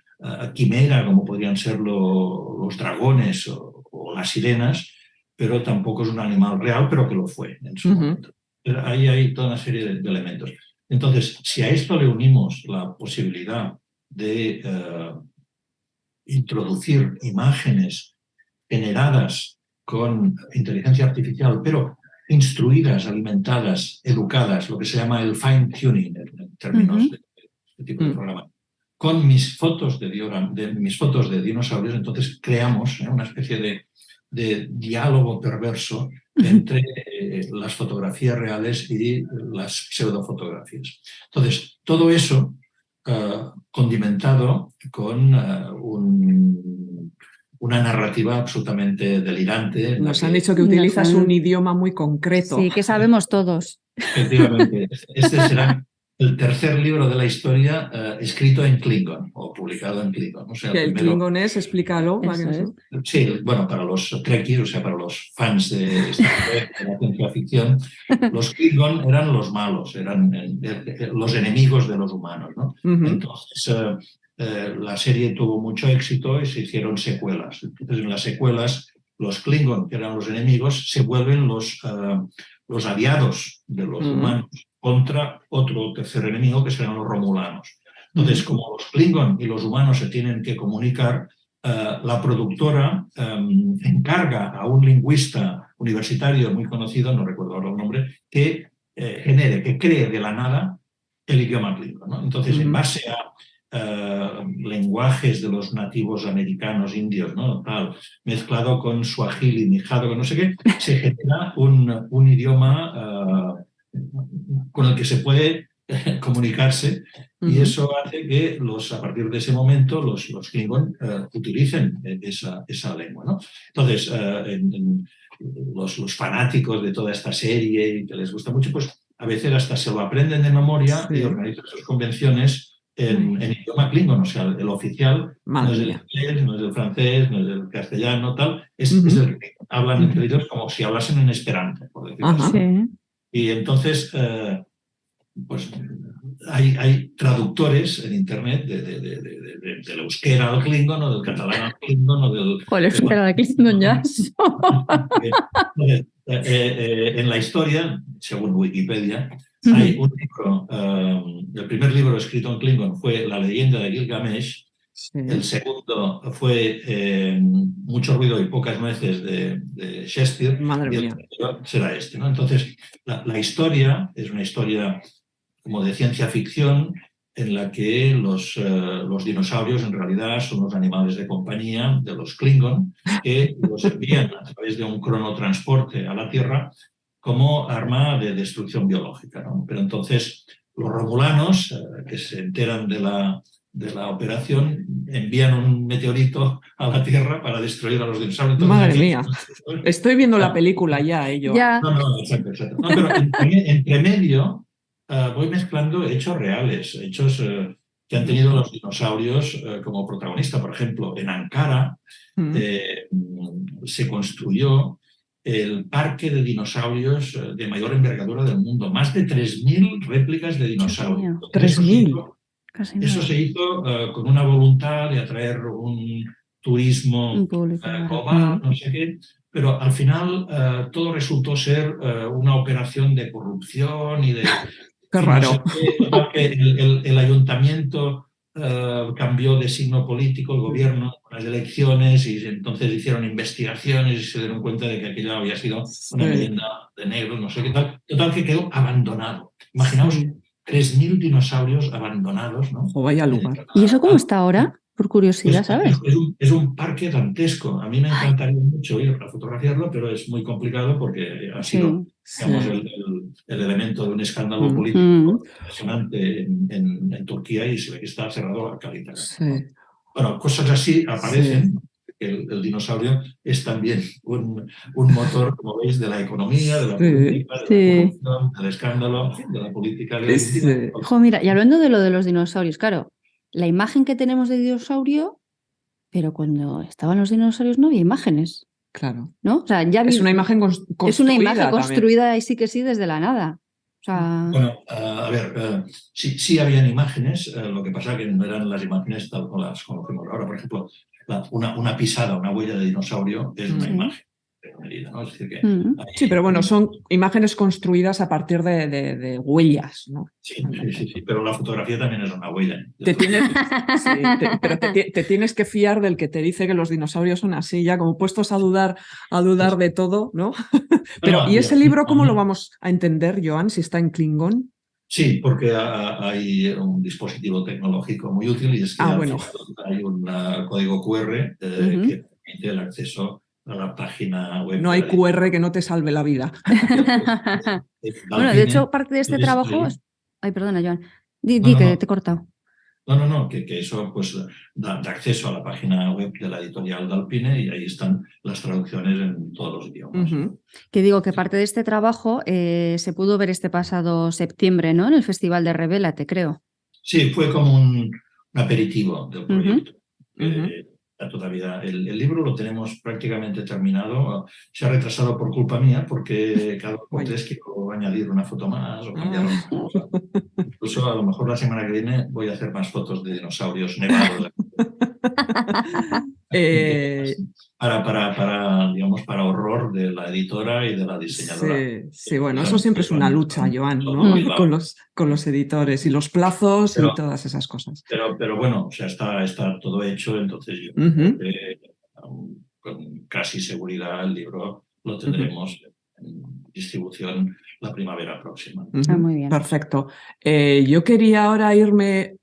quimera como podrían ser los dragones o las sirenas, pero tampoco es un animal real, pero que lo fue en su momento. Ahí hay toda una serie de elementos. Entonces, si a esto le unimos la posibilidad de introducir imágenes generadas con inteligencia artificial, pero instruidas, alimentadas, educadas, lo que se llama el fine tuning en términos de este tipo de programa, con mis fotos mis fotos de dinosaurios, entonces creamos una especie de diálogo perverso entre las fotografías reales y las pseudofotografías. Entonces, todo eso condimentado con una narrativa absolutamente delirante. Nos han dicho que utilizas un idioma muy concreto. Sí, que sabemos todos. Efectivamente. Este será el tercer libro de la historia escrito en Klingon o publicado en Klingon. O sea, Que el Klingon es, explícalo. Sí, bueno, para los trekkies, o sea, para los fans de Star Trek, de la ciencia ficción, los Klingon eran los malos, eran los enemigos de los humanos, ¿no? Entonces, la serie tuvo mucho éxito y se hicieron secuelas. Entonces, en las secuelas, los Klingon, que eran los enemigos, se vuelven los aliados de los humanos contra otro tercer enemigo, que serán los romulanos. Entonces, como los Klingon y los humanos se tienen que comunicar, la productora encarga a un lingüista universitario muy conocido, no recuerdo ahora el nombre, que que cree de la nada el idioma Klingon, ¿no? Entonces, en base a lenguajes de los nativos americanos, indios, ¿no? Tal, mezclado con suajili, mijado, con no sé qué, se genera un idioma con el que se puede comunicarse, y eso hace que a partir de ese momento los Klingon utilicen esa lengua, ¿no? Entonces, los fanáticos de toda esta serie y que les gusta mucho, pues a veces hasta se lo aprenden de memoria y organizan sus convenciones en idioma Klingon, o sea, el oficial no es el inglés, no es el francés, no es el castellano, tal, es el Klingon. Hablan entre ellos como si hablasen en esperanto, por decirlo así. Y entonces, pues hay traductorias en internet del euskera al Klingon, o del catalán al Klingon, o del... O el euskera al Klingon ya. En la historia, según Wikipedia, hay un libro, el primer libro escrito en Klingon fue La leyenda de Gilgamesh, el segundo fue Mucho ruido y pocas nueces de Shakespeare, y el tercero será este, ¿no? Entonces, la historia es una historia como de ciencia ficción, en la que los dinosaurios en realidad son los animales de compañía de los Klingon, que los envían a través de un cronotransporte a la Tierra como arma de destrucción biológica, ¿no? Pero entonces los romulanos, que se enteran de la operación, envían un meteorito a la Tierra para destruir a los dinosaurios. Entonces, madre mía, estoy viendo la película ya, ello. No, exacto. No, pero entre medio voy mezclando hechos reales, hechos que han tenido los dinosaurios como protagonista. Por ejemplo, en Ankara se construyó el parque de dinosaurios de mayor envergadura del mundo. Más de 3.000 réplicas de dinosaurios. 3.000. Eso se hizo con una voluntad de atraer un turismo global, no sé qué, pero al final todo resultó ser una operación de corrupción y de... Qué raro. No sé qué, el ayuntamiento cambió de signo político, el gobierno, con las elecciones, y entonces hicieron investigaciones y se dieron cuenta de que aquello había sido una leyenda de negros, no sé qué tal. Total, que quedó abandonado. Imaginaos 3.000 dinosaurios abandonados, ¿no? O vaya lugar. ¿Y eso cómo está ahora? Por curiosidad, ¿sabes? Es un parque dantesco. A mí me encantaría mucho ir a fotografiarlo, pero es muy complicado porque ha sido, digamos, el elemento de un escándalo político impresionante en Turquía, y se ve que está cerrado la calidad. ¿No? Bueno, cosas así aparecen. El dinosaurio es también un motor, como veis, de la economía, de la política, de la corrupción, del escándalo, de la política. Jo, mira, y hablando de lo de los dinosaurios, claro, la imagen que tenemos de dinosaurio, pero cuando estaban los dinosaurios no había imágenes. Claro. ¿No? O sea, ya es una imagen construida. Es una imagen construida y sí que sí desde la nada. O sea... Bueno, a ver, sí habían imágenes, lo que pasa que no eran las imágenes tal como las conocemos ahora. Por ejemplo, una pisada, una huella de dinosaurio es una imagen. ¿No? Es decir, que sí, pero bueno, son imágenes construidas a partir de huellas, ¿no? Sí, pero la fotografía también es una huella. Pero te tienes que fiar del que te dice que los dinosaurios son así, ya como puestos a dudar de todo, ¿no? Pero, ¿y ese libro cómo lo vamos a entender, Joan, si está en Klingon? Sí, porque hay un dispositivo tecnológico muy útil, y es que hay un código QR que permite el acceso a la página web. No hay QR que no te salve la vida. Bueno, de hecho, parte de este trabajo... Ay, perdona, Joan. Di que te he cortado. No, que eso pues da acceso a la página web de la editorial Dalpine, y ahí están las traducciones en todos los idiomas. Que digo que parte de este trabajo se pudo ver este pasado septiembre, ¿no? En el Festival de Revélate, creo. Sí, fue como un aperitivo del proyecto. Todavía el libro lo tenemos prácticamente terminado. Se ha retrasado por culpa mía, porque cada vez quiero añadir una foto más o cambiar una cosa. Incluso a lo mejor la semana que viene voy a hacer más fotos de dinosaurios nevados. Para horror de la editora y de la diseñadora. Sí, bueno, eso siempre es una lucha, Joan, ¿no? Con los editores y los plazos y todas esas cosas. Pero bueno, o sea, está todo hecho, entonces yo creo que con casi seguridad el libro lo tendremos en distribución la primavera próxima. Muy bien. Perfecto. Yo quería ahora irme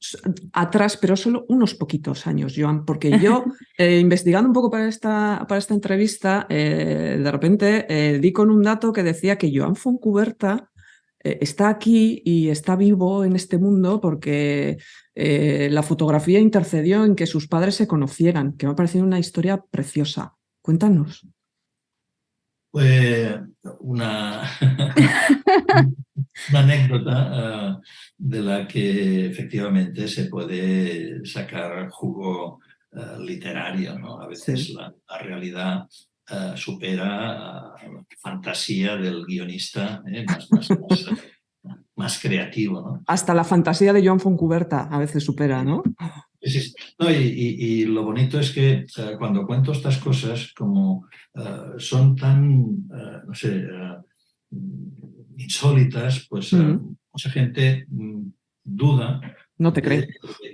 atrás, pero solo unos poquitos años, Joan, porque yo, investigando un poco para esta entrevista, de repente di con un dato que decía que Joan Fontcuberta está aquí y está vivo en este mundo porque la fotografía intercedió en que sus padres se conocieran, que me ha parecido una historia preciosa. Cuéntanos. Una anécdota de la que efectivamente se puede sacar jugo literario, ¿no? A veces la realidad supera la fantasía del guionista más creativo, ¿no? Hasta la fantasía de Joan Fontcuberta a veces supera, ¿no? Sí. No, y lo bonito es que cuando cuento estas cosas, como son tan, no sé, insólitas, pues mucha gente duda. No te cree.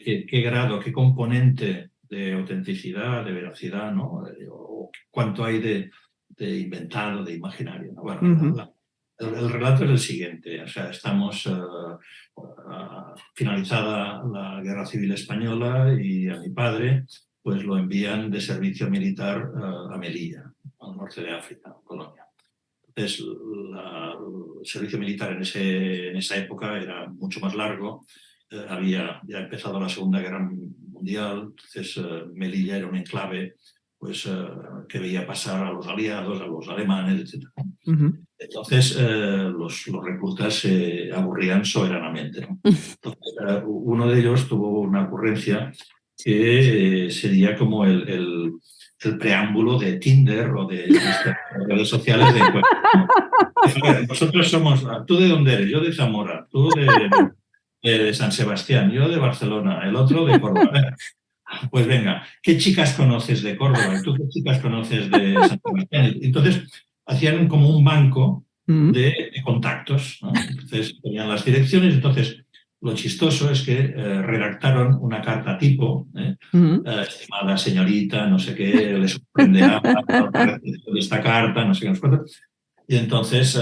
De qué grado, qué componente de autenticidad, de veracidad, ¿no? O cuánto hay de inventado, de imaginario, ¿no? Bueno, el relato es el siguiente. O sea, estamos finalizada la Guerra Civil Española, y a mi padre pues lo envían de servicio militar a Melilla, al norte de África, Colonia. Entonces, el servicio militar en esa época era mucho más largo. Había ya empezado la Segunda Guerra Mundial, entonces Melilla era un enclave pues, que veía pasar a los aliados, a los alemanes, etc. Entonces los reclutas se aburrían soberanamente, ¿no? Entonces, uno de ellos tuvo una ocurrencia que sería como el el preámbulo de Tinder o de redes sociales de encuentro. A ver, nosotros somos, ¿tú de dónde eres? Yo de Zamora, tú de San Sebastián, yo de Barcelona, el otro de Córdoba. Pues venga, ¿qué chicas conoces de Córdoba? ¿Y tú qué chicas conoces de San Sebastián? Entonces hacían como un banco de contactos, ¿no? Entonces ponían las direcciones. Entonces lo chistoso es que redactaron una carta tipo, estimada señorita, no sé qué, le sorprenderá de esta carta, no sé qué, no sé cuánto. Y entonces,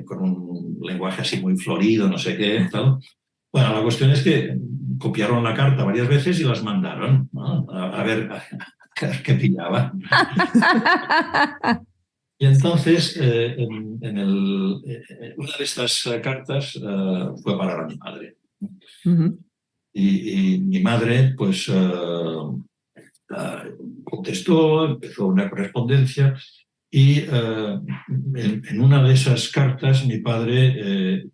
con un lenguaje así muy florido, no sé qué, tal. Bueno, la cuestión es que copiaron la carta varias veces y las mandaron, ¿no? A ver qué pillaba. Y entonces, una de estas cartas fue para mi madre. Y mi madre, pues, contestó, empezó una correspondencia y en una de esas cartas mi padre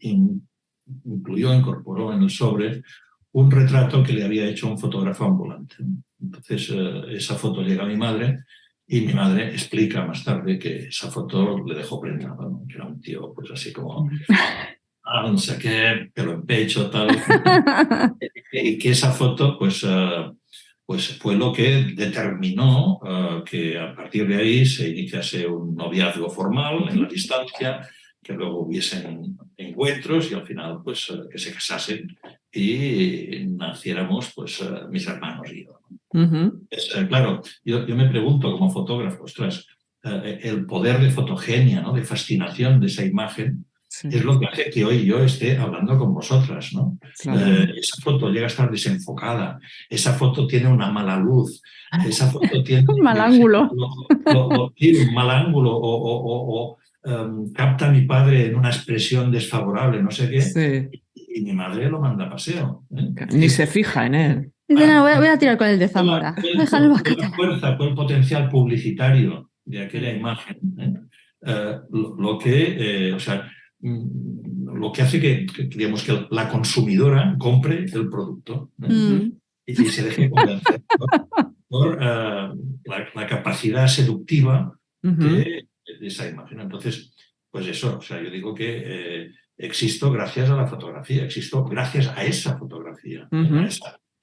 incorporó en el sobre un retrato que le había hecho un fotógrafo ambulante. Entonces, esa foto llega a mi madre y mi madre explica más tarde que esa foto le dejó prendado, ¿no? Que era un tío, pues así como, no sé qué, pelo en pecho, tal. Y que esa foto, pues fue lo que determinó que a partir de ahí se iniciase un noviazgo formal en la distancia, que luego hubiesen encuentros y al final pues que se casasen y naciéramos pues mis hermanos y yo. Claro, yo me pregunto como fotógrafo, ostras, el poder de fotogenia, ¿no? De fascinación de esa imagen, sí, es lo que hace que hoy yo esté hablando con vosotras, ¿no? Claro. Esa foto llega a estar desenfocada, esa foto tiene una mala luz, esa foto tiene un mal ángulo. Tiene un mal ángulo o capta a mi padre en una expresión desfavorable, no sé qué, sí, y mi madre lo manda a paseo. Ni se fija en él. Dice, no, voy a tirar con el de Zamora. Fue el potencial publicitario de aquella imagen, lo que hace que, digamos, que la consumidora compre el producto y se deje convencer por la capacidad seductiva de esa imagen. Entonces, pues eso, o sea, yo digo que existo gracias a la fotografía, existo gracias a esa fotografía,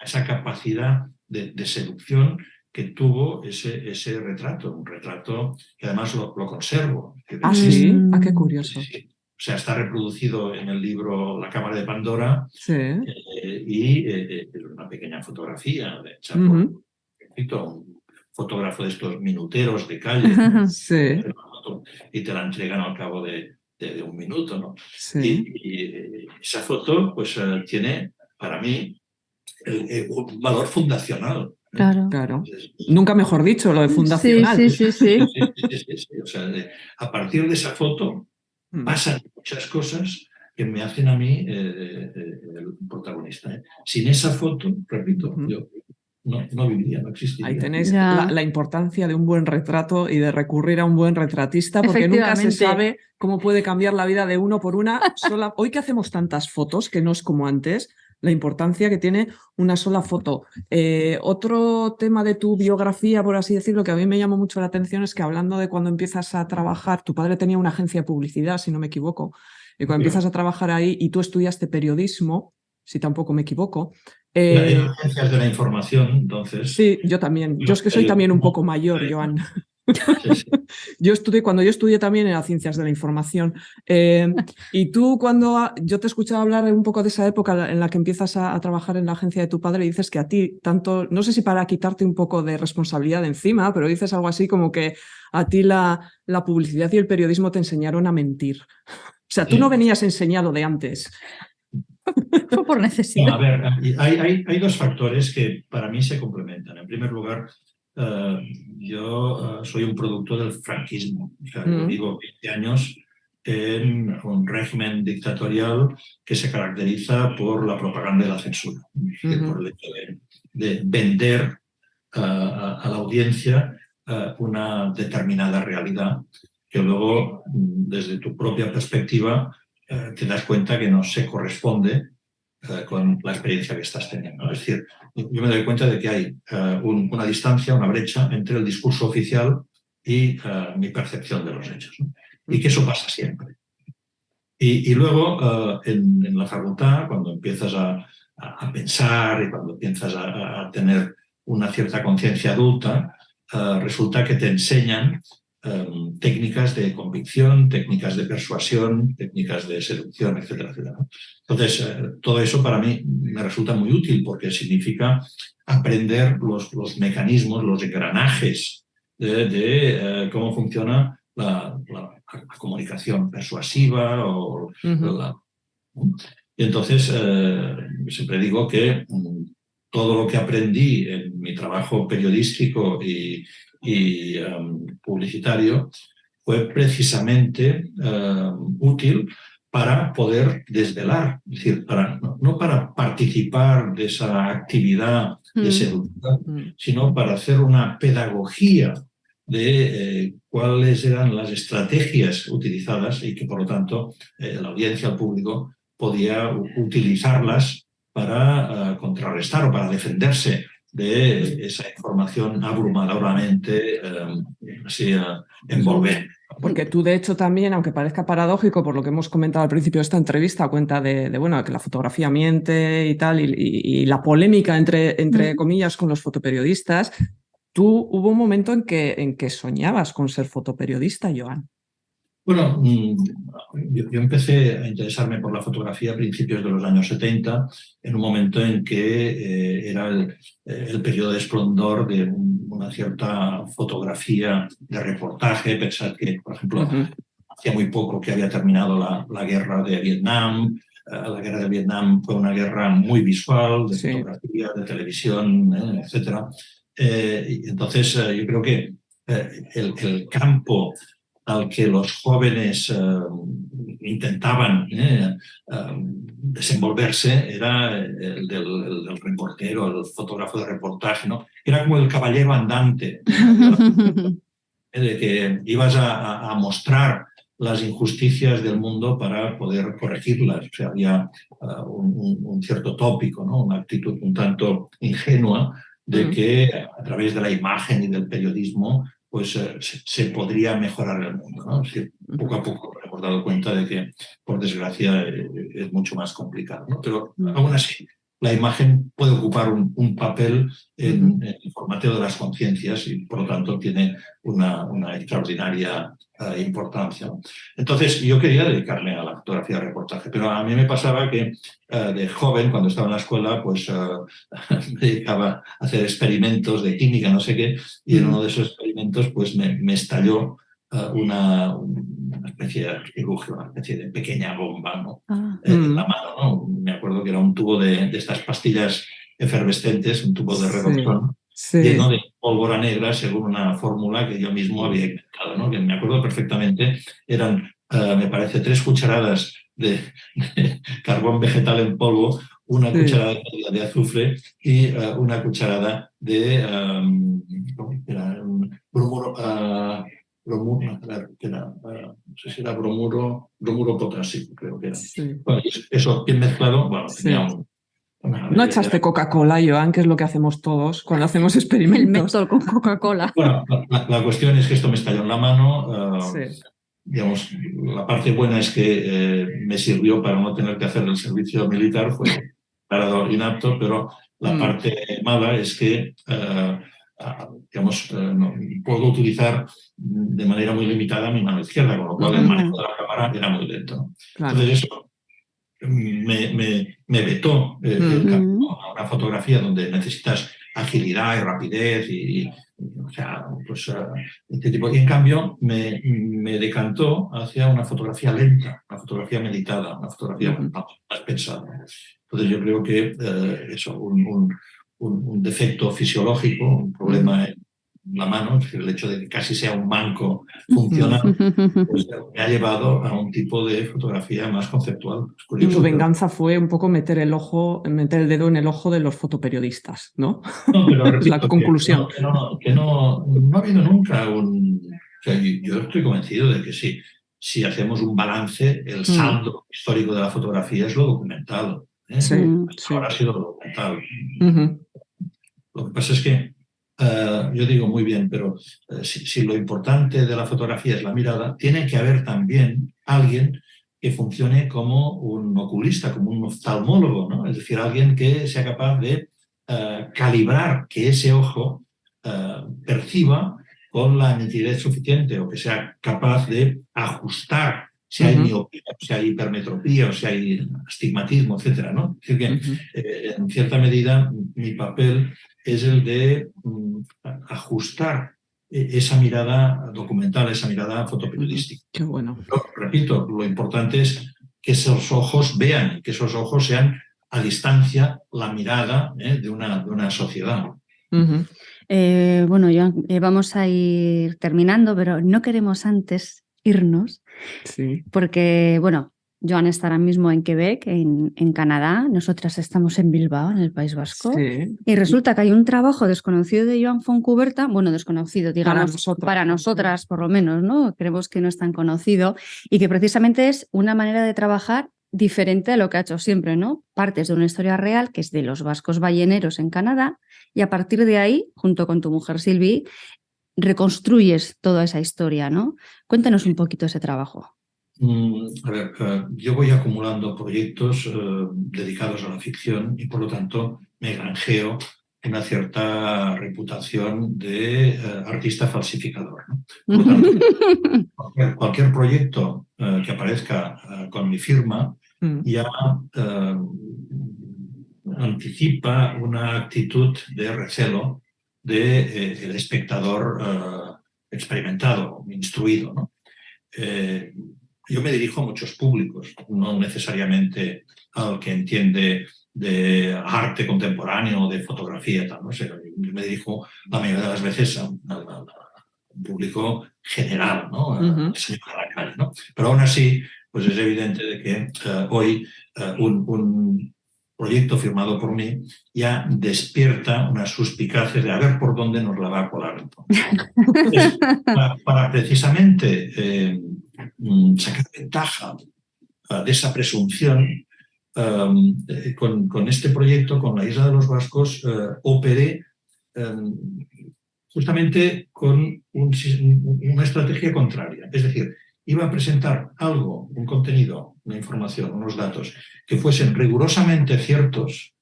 a esa capacidad de seducción que tuvo ese retrato, un retrato que además lo conservo. Ah, sí, qué curioso. Sí. O sea, está reproducido en el libro La Cámara de Pandora, sí, y es una pequeña fotografía hecha por un fotógrafo de estos minuteros de calle, sí, y te la entregan al cabo de un minuto, ¿no? Sí. Y esa foto, pues, tiene para mí un valor fundacional. Claro. Nunca mejor dicho, lo de fundacional. Sí. O sea, a partir de esa foto pasan muchas cosas que me hacen a mí el protagonista. Sin esa foto, repito, yo no viviría, no existiría. Ahí tenéis la importancia de un buen retrato y de recurrir a un buen retratista, porque nunca se sabe cómo puede cambiar la vida de uno por una sola. Hoy que hacemos tantas fotos, que no es como antes, la importancia que tiene una sola foto. Otro tema de tu biografía, por así decirlo, que a mí me llamó mucho la atención es que hablando de cuando empiezas a trabajar, tu padre tenía una agencia de publicidad, si no me equivoco, y cuando empiezas a trabajar ahí y tú estudiaste periodismo, si tampoco me equivoco. En agencias de la información, entonces. Sí, yo también. Yo es que soy también un poco mayor, Joan. Cuando yo estudié también en las ciencias de la información. Y tú yo te escuchaba hablar un poco de esa época en la que empiezas a trabajar en la agencia de tu padre y dices que a ti tanto, no sé si para quitarte un poco de responsabilidad de encima, pero dices algo así como que a ti la publicidad y el periodismo te enseñaron a mentir. O sea, tú no venías enseñado de antes. Fue por necesidad. No, a ver, hay dos factores que para mí se complementan. En primer lugar, yo soy un producto del franquismo. O sea, yo vivo 20 años en un régimen dictatorial que se caracteriza por la propaganda y la censura, por el hecho de vender a la audiencia una determinada realidad que luego, desde tu propia perspectiva, te das cuenta que no se corresponde con la experiencia que estás teniendo, ¿no? Es decir, yo me doy cuenta de que hay una distancia, una brecha entre el discurso oficial y mi percepción de los hechos, ¿no? Y que eso pasa siempre. Y luego, en la facultad, cuando empiezas a pensar y cuando empiezas a tener una cierta conciencia adulta, resulta que te enseñan técnicas de convicción, técnicas de persuasión, técnicas de seducción, etcétera, etcétera. Entonces, todo eso para mí me resulta muy útil porque significa aprender los mecanismos, los engranajes de cómo funciona la comunicación persuasiva o y entonces siempre digo que todo lo que aprendí en mi trabajo periodístico y publicitario fue precisamente útil para poder desvelar, es decir, no para participar de esa actividad de seducción, sino para hacer una pedagogía de cuáles eran las estrategias utilizadas y que, por lo tanto, la audiencia, el público, podía utilizarlas para contrarrestar o para defenderse de esa información abrumadoramente así envolvente. Porque tú, de hecho, también, aunque parezca paradójico por lo que hemos comentado al principio de esta entrevista, a cuenta de bueno, que la fotografía miente y tal, y la polémica entre comillas con los fotoperiodistas, tú hubo un momento en que soñabas con ser fotoperiodista, Joan. Bueno, yo empecé a interesarme por la fotografía a principios de los años 70, en un momento en que era el periodo de esplendor de una cierta fotografía de reportaje. Pensad que, por ejemplo, hacía muy poco que había terminado la guerra de Vietnam. La guerra de Vietnam fue una guerra muy visual, de fotografía, de televisión, etc. Entonces, yo creo que el campo al que los jóvenes intentaban desenvolverse era el del reportero, el fotógrafo de reportaje, ¿no? Era como el caballero andante, de que ibas a mostrar las injusticias del mundo para poder corregirlas. O sea, había un cierto tópico, ¿no? Una actitud un tanto ingenua de que a través de la imagen y del periodismo pues se podría mejorar el mundo, ¿no? Es decir, poco a poco hemos dado cuenta de que, por desgracia, es mucho más complicado, ¿no? Pero aún así, la imagen puede ocupar un papel en el formateo de las conciencias y, por lo tanto, tiene una extraordinaria importancia, ¿no? Entonces, yo quería dedicarme a la fotografía de reportaje, pero a mí me pasaba que de joven, cuando estaba en la escuela, pues me dedicaba a hacer experimentos de química, no sé qué, y en uno de esos experimentos pues me estalló una especie de artilugio, una especie de pequeña bomba, ¿no? En la mano, ¿no? Me acuerdo que era un tubo de estas pastillas efervescentes, un tubo de redoxón, lleno de pólvora negra según una fórmula que yo mismo había inventado, ¿no? Que me acuerdo perfectamente, eran, me parece, 3 cucharadas de carbón vegetal en polvo, una cucharada de azufre y una cucharada de bromuro, no sé si era bromuro potásico, creo que era. Bueno, eso bien mezclado, bueno, tenía No echaste Coca-Cola, Joan, que es lo que hacemos todos cuando hacemos experimentos. El Mentol con Coca-Cola. Bueno, la cuestión es que esto me estalló en la mano. Digamos, la parte buena es que me sirvió para no tener que hacer el servicio militar, fue declarado inapto, pero la parte mala es que digamos, no, puedo utilizar de manera muy limitada mi mano izquierda, con lo cual el manejo de la cámara era muy lento, ¿no? Entonces eso me vetó el camino a una fotografía donde necesitas agilidad y rapidez o sea, pues, este tipo. Y en cambio me decantó hacia una fotografía lenta, una fotografía meditada, una fotografía más pensada. Entonces yo creo que eso, un defecto fisiológico, un problema en la mano, es decir, el hecho de que casi sea un manco funcional, pues me ha llevado a un tipo de fotografía más conceptual. Y tu venganza fue un poco meter el dedo en el ojo de los fotoperiodistas, ¿no? No, pero repito, la conclusión. Que no ha habido nunca un... O sea, yo estoy convencido de que sí. Si hacemos un balance, el saldo histórico de la fotografía es lo documental. Sí, Ahora ha sido documental. Uh-huh. Lo que pasa es que yo digo muy bien, pero si lo importante de la fotografía es la mirada, tiene que haber también alguien que funcione como un oculista, como un oftalmólogo, ¿no? Es decir, alguien que sea capaz de calibrar que ese ojo perciba con la nitidez suficiente, o que sea capaz de ajustar si hay miopía, si hay hipermetropía, o si hay astigmatismo, etcétera, ¿no? Es decir, que en cierta medida mi papel es el de ajustar esa mirada documental, esa mirada fotoperiodística. Qué bueno. Pero, repito, lo importante es que esos ojos vean, que esos ojos sean a distancia la mirada de una sociedad. Bueno, Joan, vamos a ir terminando, pero no queremos antes irnos, porque, bueno, Joan está ahora mismo en Quebec, en Canadá, nosotras estamos en Bilbao, en el País Vasco, y resulta que hay un trabajo desconocido de Joan Fontcuberta, bueno, desconocido, digamos, para nosotras por lo menos, ¿no? Creemos que no es tan conocido, y que precisamente es una manera de trabajar diferente a lo que ha hecho siempre, ¿no? Partes de una historia real, que es de los vascos balleneros en Canadá, y a partir de ahí, junto con tu mujer Sylvie, reconstruyes toda esa historia, ¿no? Cuéntanos un poquito ese trabajo. A ver, yo voy acumulando proyectos dedicados a la ficción y por lo tanto me granjeo una cierta reputación de artista falsificador, ¿no? Por lo tanto, cualquier proyecto que aparezca con mi firma ya anticipa una actitud de recelo del espectador experimentado, instruido, ¿no? Yo me dirijo a muchos públicos, no necesariamente al que entiende de arte contemporáneo, de fotografía, tal, ¿no? O sea, yo me dirijo la mayoría de las veces a un público general, ¿no? Que se lleva a la calle, ¿no? Pero aún así, pues es evidente de que hoy un proyecto firmado por mí ya despierta una suspicacia de a ver por dónde nos la va a colar entonces. Entonces, para precisamente sacar ventaja de esa presunción, con este proyecto, con la Isla de los Vascos, operé justamente con una estrategia contraria. Es decir, iba a presentar algo, un contenido, una información, unos datos que fuesen rigurosamente ciertos,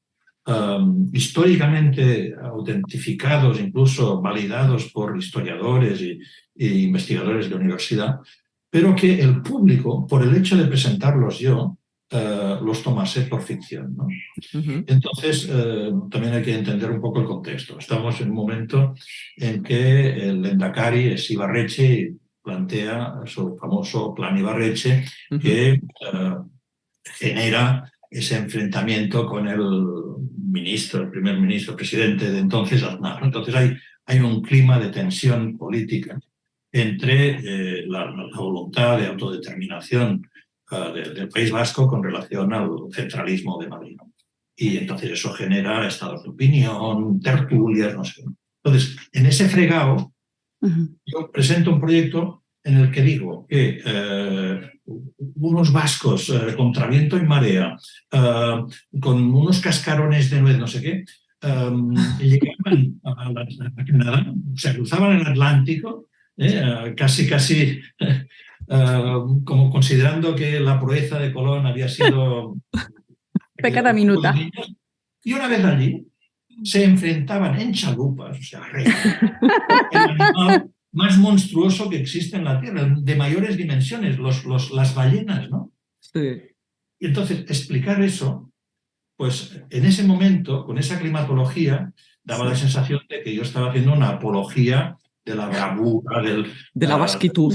históricamente autentificados, incluso validados por historiadores e investigadores de universidad, pero que el público, por el hecho de presentarlos yo, los tomase por ficción, ¿no? Entonces, también hay que entender un poco el contexto. Estamos en un momento en que el Lehendakari es Ibarretxe y plantea su famoso Plan Ibarretxe, que genera ese enfrentamiento con el primer ministro, presidente de entonces, Aznar. Entonces hay un clima de tensión política entre la voluntad de autodeterminación del País Vasco con relación al centralismo de Madrid. Y entonces eso genera estados de opinión, tertulias, no sé. Entonces, en ese fregado, yo presento un proyecto en el que digo que unos vascos contra viento y marea, con unos cascarones de nuez, no sé qué, llegaban a Canadá, se cruzaban el Atlántico, casi como considerando que la proeza de Colón había sido pecata minuta. Y una vez allí se enfrentaban en chalupas, o sea, el animal más monstruoso que existe en la Tierra, de mayores dimensiones, las ballenas, ¿no? Sí. Y entonces explicar eso, pues en ese momento, con esa climatología, daba la sensación de que yo estaba haciendo una apología de la bravura, de la vasquitud.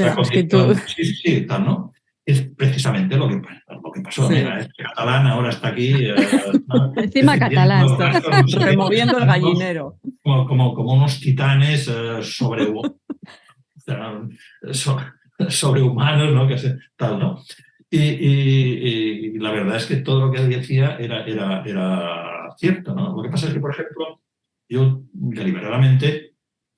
Sí, tal, ¿no? Es precisamente lo que pasó. Sí. Mira, este catalán ahora está aquí. Encima catalán. Removiendo el gallinero. Como unos titanes sobrehumanos, ¿no? Tal, ¿no? Y la verdad es que todo lo que decía era cierto, ¿no? Lo que pasa es que, por ejemplo, yo deliberadamente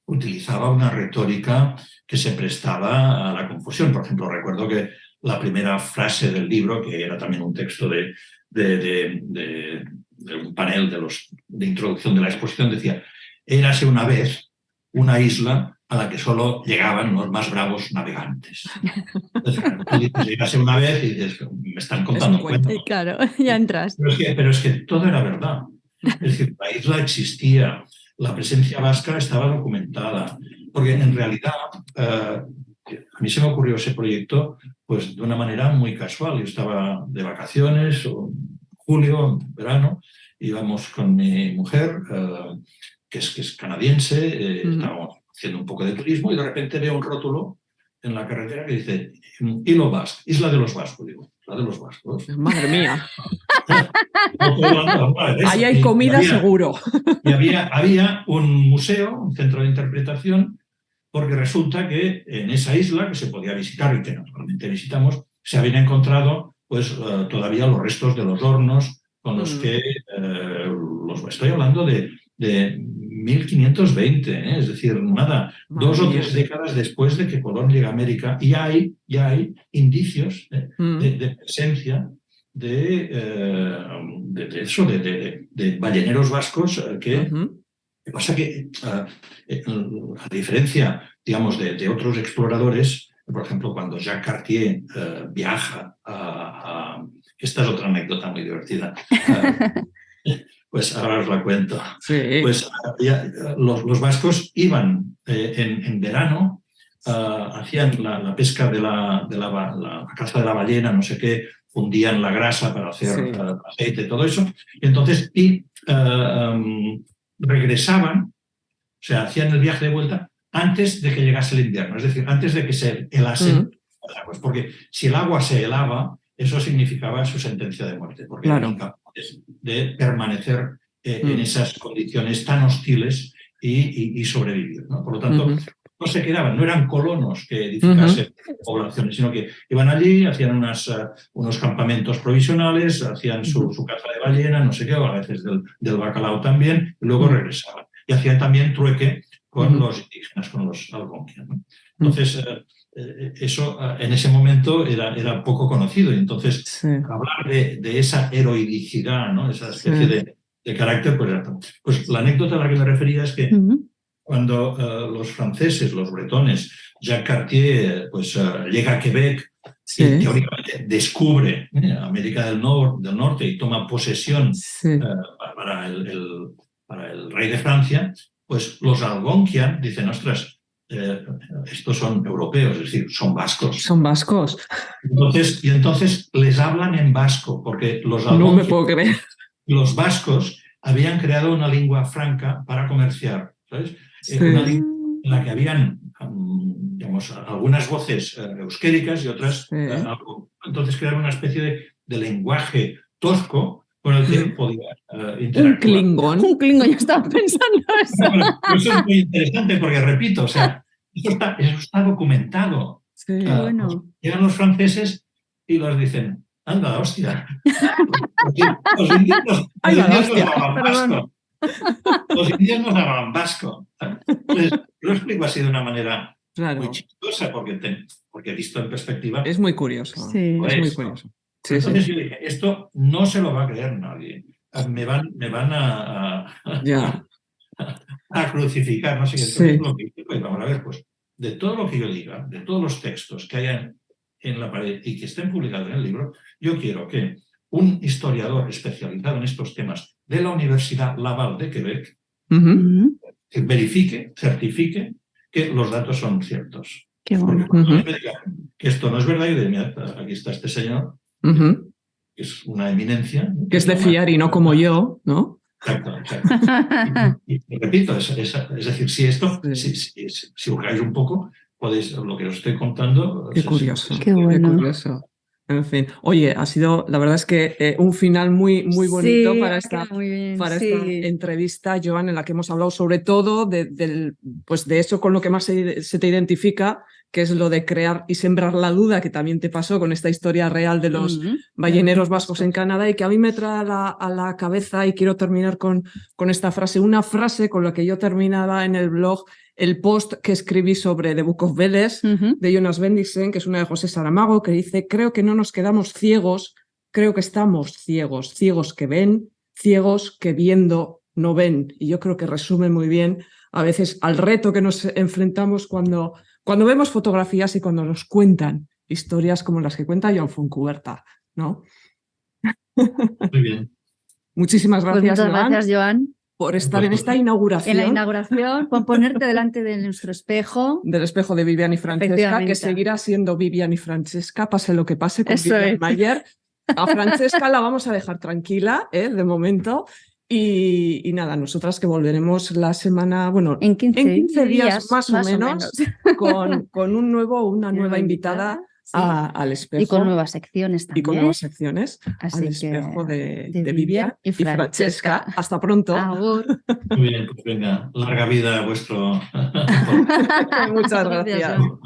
utilizaba una retórica que se prestaba a la confusión. Por ejemplo, recuerdo que la primera frase del libro, que era también un texto de de un panel de introducción de la exposición, decía: érase una vez una isla a la que solo llegaban los más bravos navegantes. Entonces, tú dices, érase una vez y dices, me están contando un cuento. Claro, ya entras. Pero es que todo era verdad. Es decir, la isla existía, la presencia vasca estaba documentada, porque en realidad a mí se me ocurrió ese proyecto pues de una manera muy casual. Yo estaba de vacaciones, julio, verano, íbamos con mi mujer, que es canadiense, estábamos haciendo un poco de turismo y de repente veo un rótulo en la carretera que dice Ilo Basque, Isla de los Vascos. Digo, Isla de los Vascos. Madre mía. No, Ahí hay comida seguro. Y había un museo, un centro de interpretación, porque resulta que en esa isla, que se podía visitar y que naturalmente visitamos, se habían encontrado pues, todavía los restos de los hornos con los que, estoy hablando de 1520, es decir, nada, 2 o 3 décadas después de que Colón llega a América, y ya hay indicios de presencia de balleneros vascos que... Lo que pasa que, a diferencia, digamos, de otros exploradores, por ejemplo, cuando Jacques Cartier viaja a... Esta es otra anécdota muy divertida. Pues ahora os la cuento. Sí. Pues los vascos iban en verano, hacían la pesca de la caza de la ballena, no sé qué, fundían la grasa para hacer aceite y todo eso, y entonces regresaban, o sea, hacían el viaje de vuelta antes de que llegase el invierno, es decir, antes de que se helasen las aguas, porque si el agua se helaba, eso significaba su sentencia de muerte, porque eran incapaces de permanecer en esas condiciones tan hostiles y sobrevivir, ¿no? Por lo tanto, no se quedaban, no eran colonos que edificasen poblaciones, sino que iban allí, hacían unos campamentos provisionales, hacían su caza de ballena, no sé qué, o a veces del bacalao también, y luego regresaban. Y hacían también trueque con los indígenas, con los algonquian, ¿no? Entonces, eso en ese momento era poco conocido, y entonces hablar de esa heroicidad, ¿no? Esa especie de carácter, pues la anécdota a la que me refería es que cuando los franceses, los bretones, Jacques Cartier, pues llega a Quebec y teóricamente descubre América del Norte y toma posesión para el rey de Francia, pues los algonquian dicen, ostras, estos son europeos, es decir, son vascos. Son vascos. Entonces les hablan en vasco, porque los algonquian, no me puedo creer. Los vascos habían creado una lengua franca para comerciar, ¿sabes? Una lengua en la que habían, digamos, algunas voces euskéricas y otras... entonces crearon una especie de lenguaje tosco con el que podía interactuar. Un klingon, yo estaba pensando eso. Bueno, eso es muy interesante porque, repito, o sea, eso está documentado. Bueno. Llegan los franceses y los dicen, anda, hostia. Los indios nos hablan vasco. Los indios nos hablan vasco. Entonces, lo explico así de una manera muy chistosa porque visto en perspectiva... Es muy curioso. Es muy curioso. Entonces yo dije, esto no se lo va a creer nadie. Me van a crucificar, no sé qué. Lo que digo, vamos a ver, pues, de todo lo que yo diga, de todos los textos que hayan en la pared y que estén publicados en el libro, yo quiero que un historiador especializado en estos temas de la Universidad Laval de Quebec verifique, certifique que los datos son ciertos. Qué bueno. Porque me digan que esto no es verdad, y de mira, aquí está este señor, que es una eminencia. Que es de fiar y no como yo, ¿no? Exacto. Y repito, es decir, si hurgáis un poco, podéis, lo que os estoy contando... Qué curioso. Qué bueno. Qué curioso. En fin, oye, ha sido, la verdad es que un final muy bonito para esta entrevista, Joan, en la que hemos hablado sobre todo de eso con lo que más se te identifica, que es lo de crear y sembrar la duda, que también te pasó con esta historia real de los balleneros vascos en Canadá, y que a mí me trae a la cabeza, y quiero terminar con esta frase, una frase con la que yo terminaba en el blog el post que escribí sobre The Book of Veles, de Jonas Bendixen, que es una de José Saramago, que dice: creo que no nos quedamos ciegos creo que estamos ciegos, ciegos que ven, ciegos que viendo no ven. Y yo creo que resume muy bien a veces al reto que nos enfrentamos cuando vemos fotografías y cuando nos cuentan historias como las que cuenta Joan Fontcuberta, ¿no? Muy bien. Muchísimas Pues gracias, muchas gracias, Joan, por estar en esta inauguración. en la inauguración, por ponerte delante de nuestro espejo. Del espejo de Vivian y Francesca, que Efectivamente. seguirá siendo Vivian y Francesca, pase lo que pase con Eso Vivian es. Mayer. A Francesca la vamos a dejar tranquila, de momento. Y nada, nosotras que volveremos la semana, bueno, En 15 días más o menos, con una nueva invitada sí. al espejo. Y con nuevas secciones también. Y con nuevas secciones Así al que espejo de de Vivian y Francesca. Hasta pronto. Agur. Muy bien, pues venga, larga vida a vuestro... Muchas Gracias, gracias. Joan.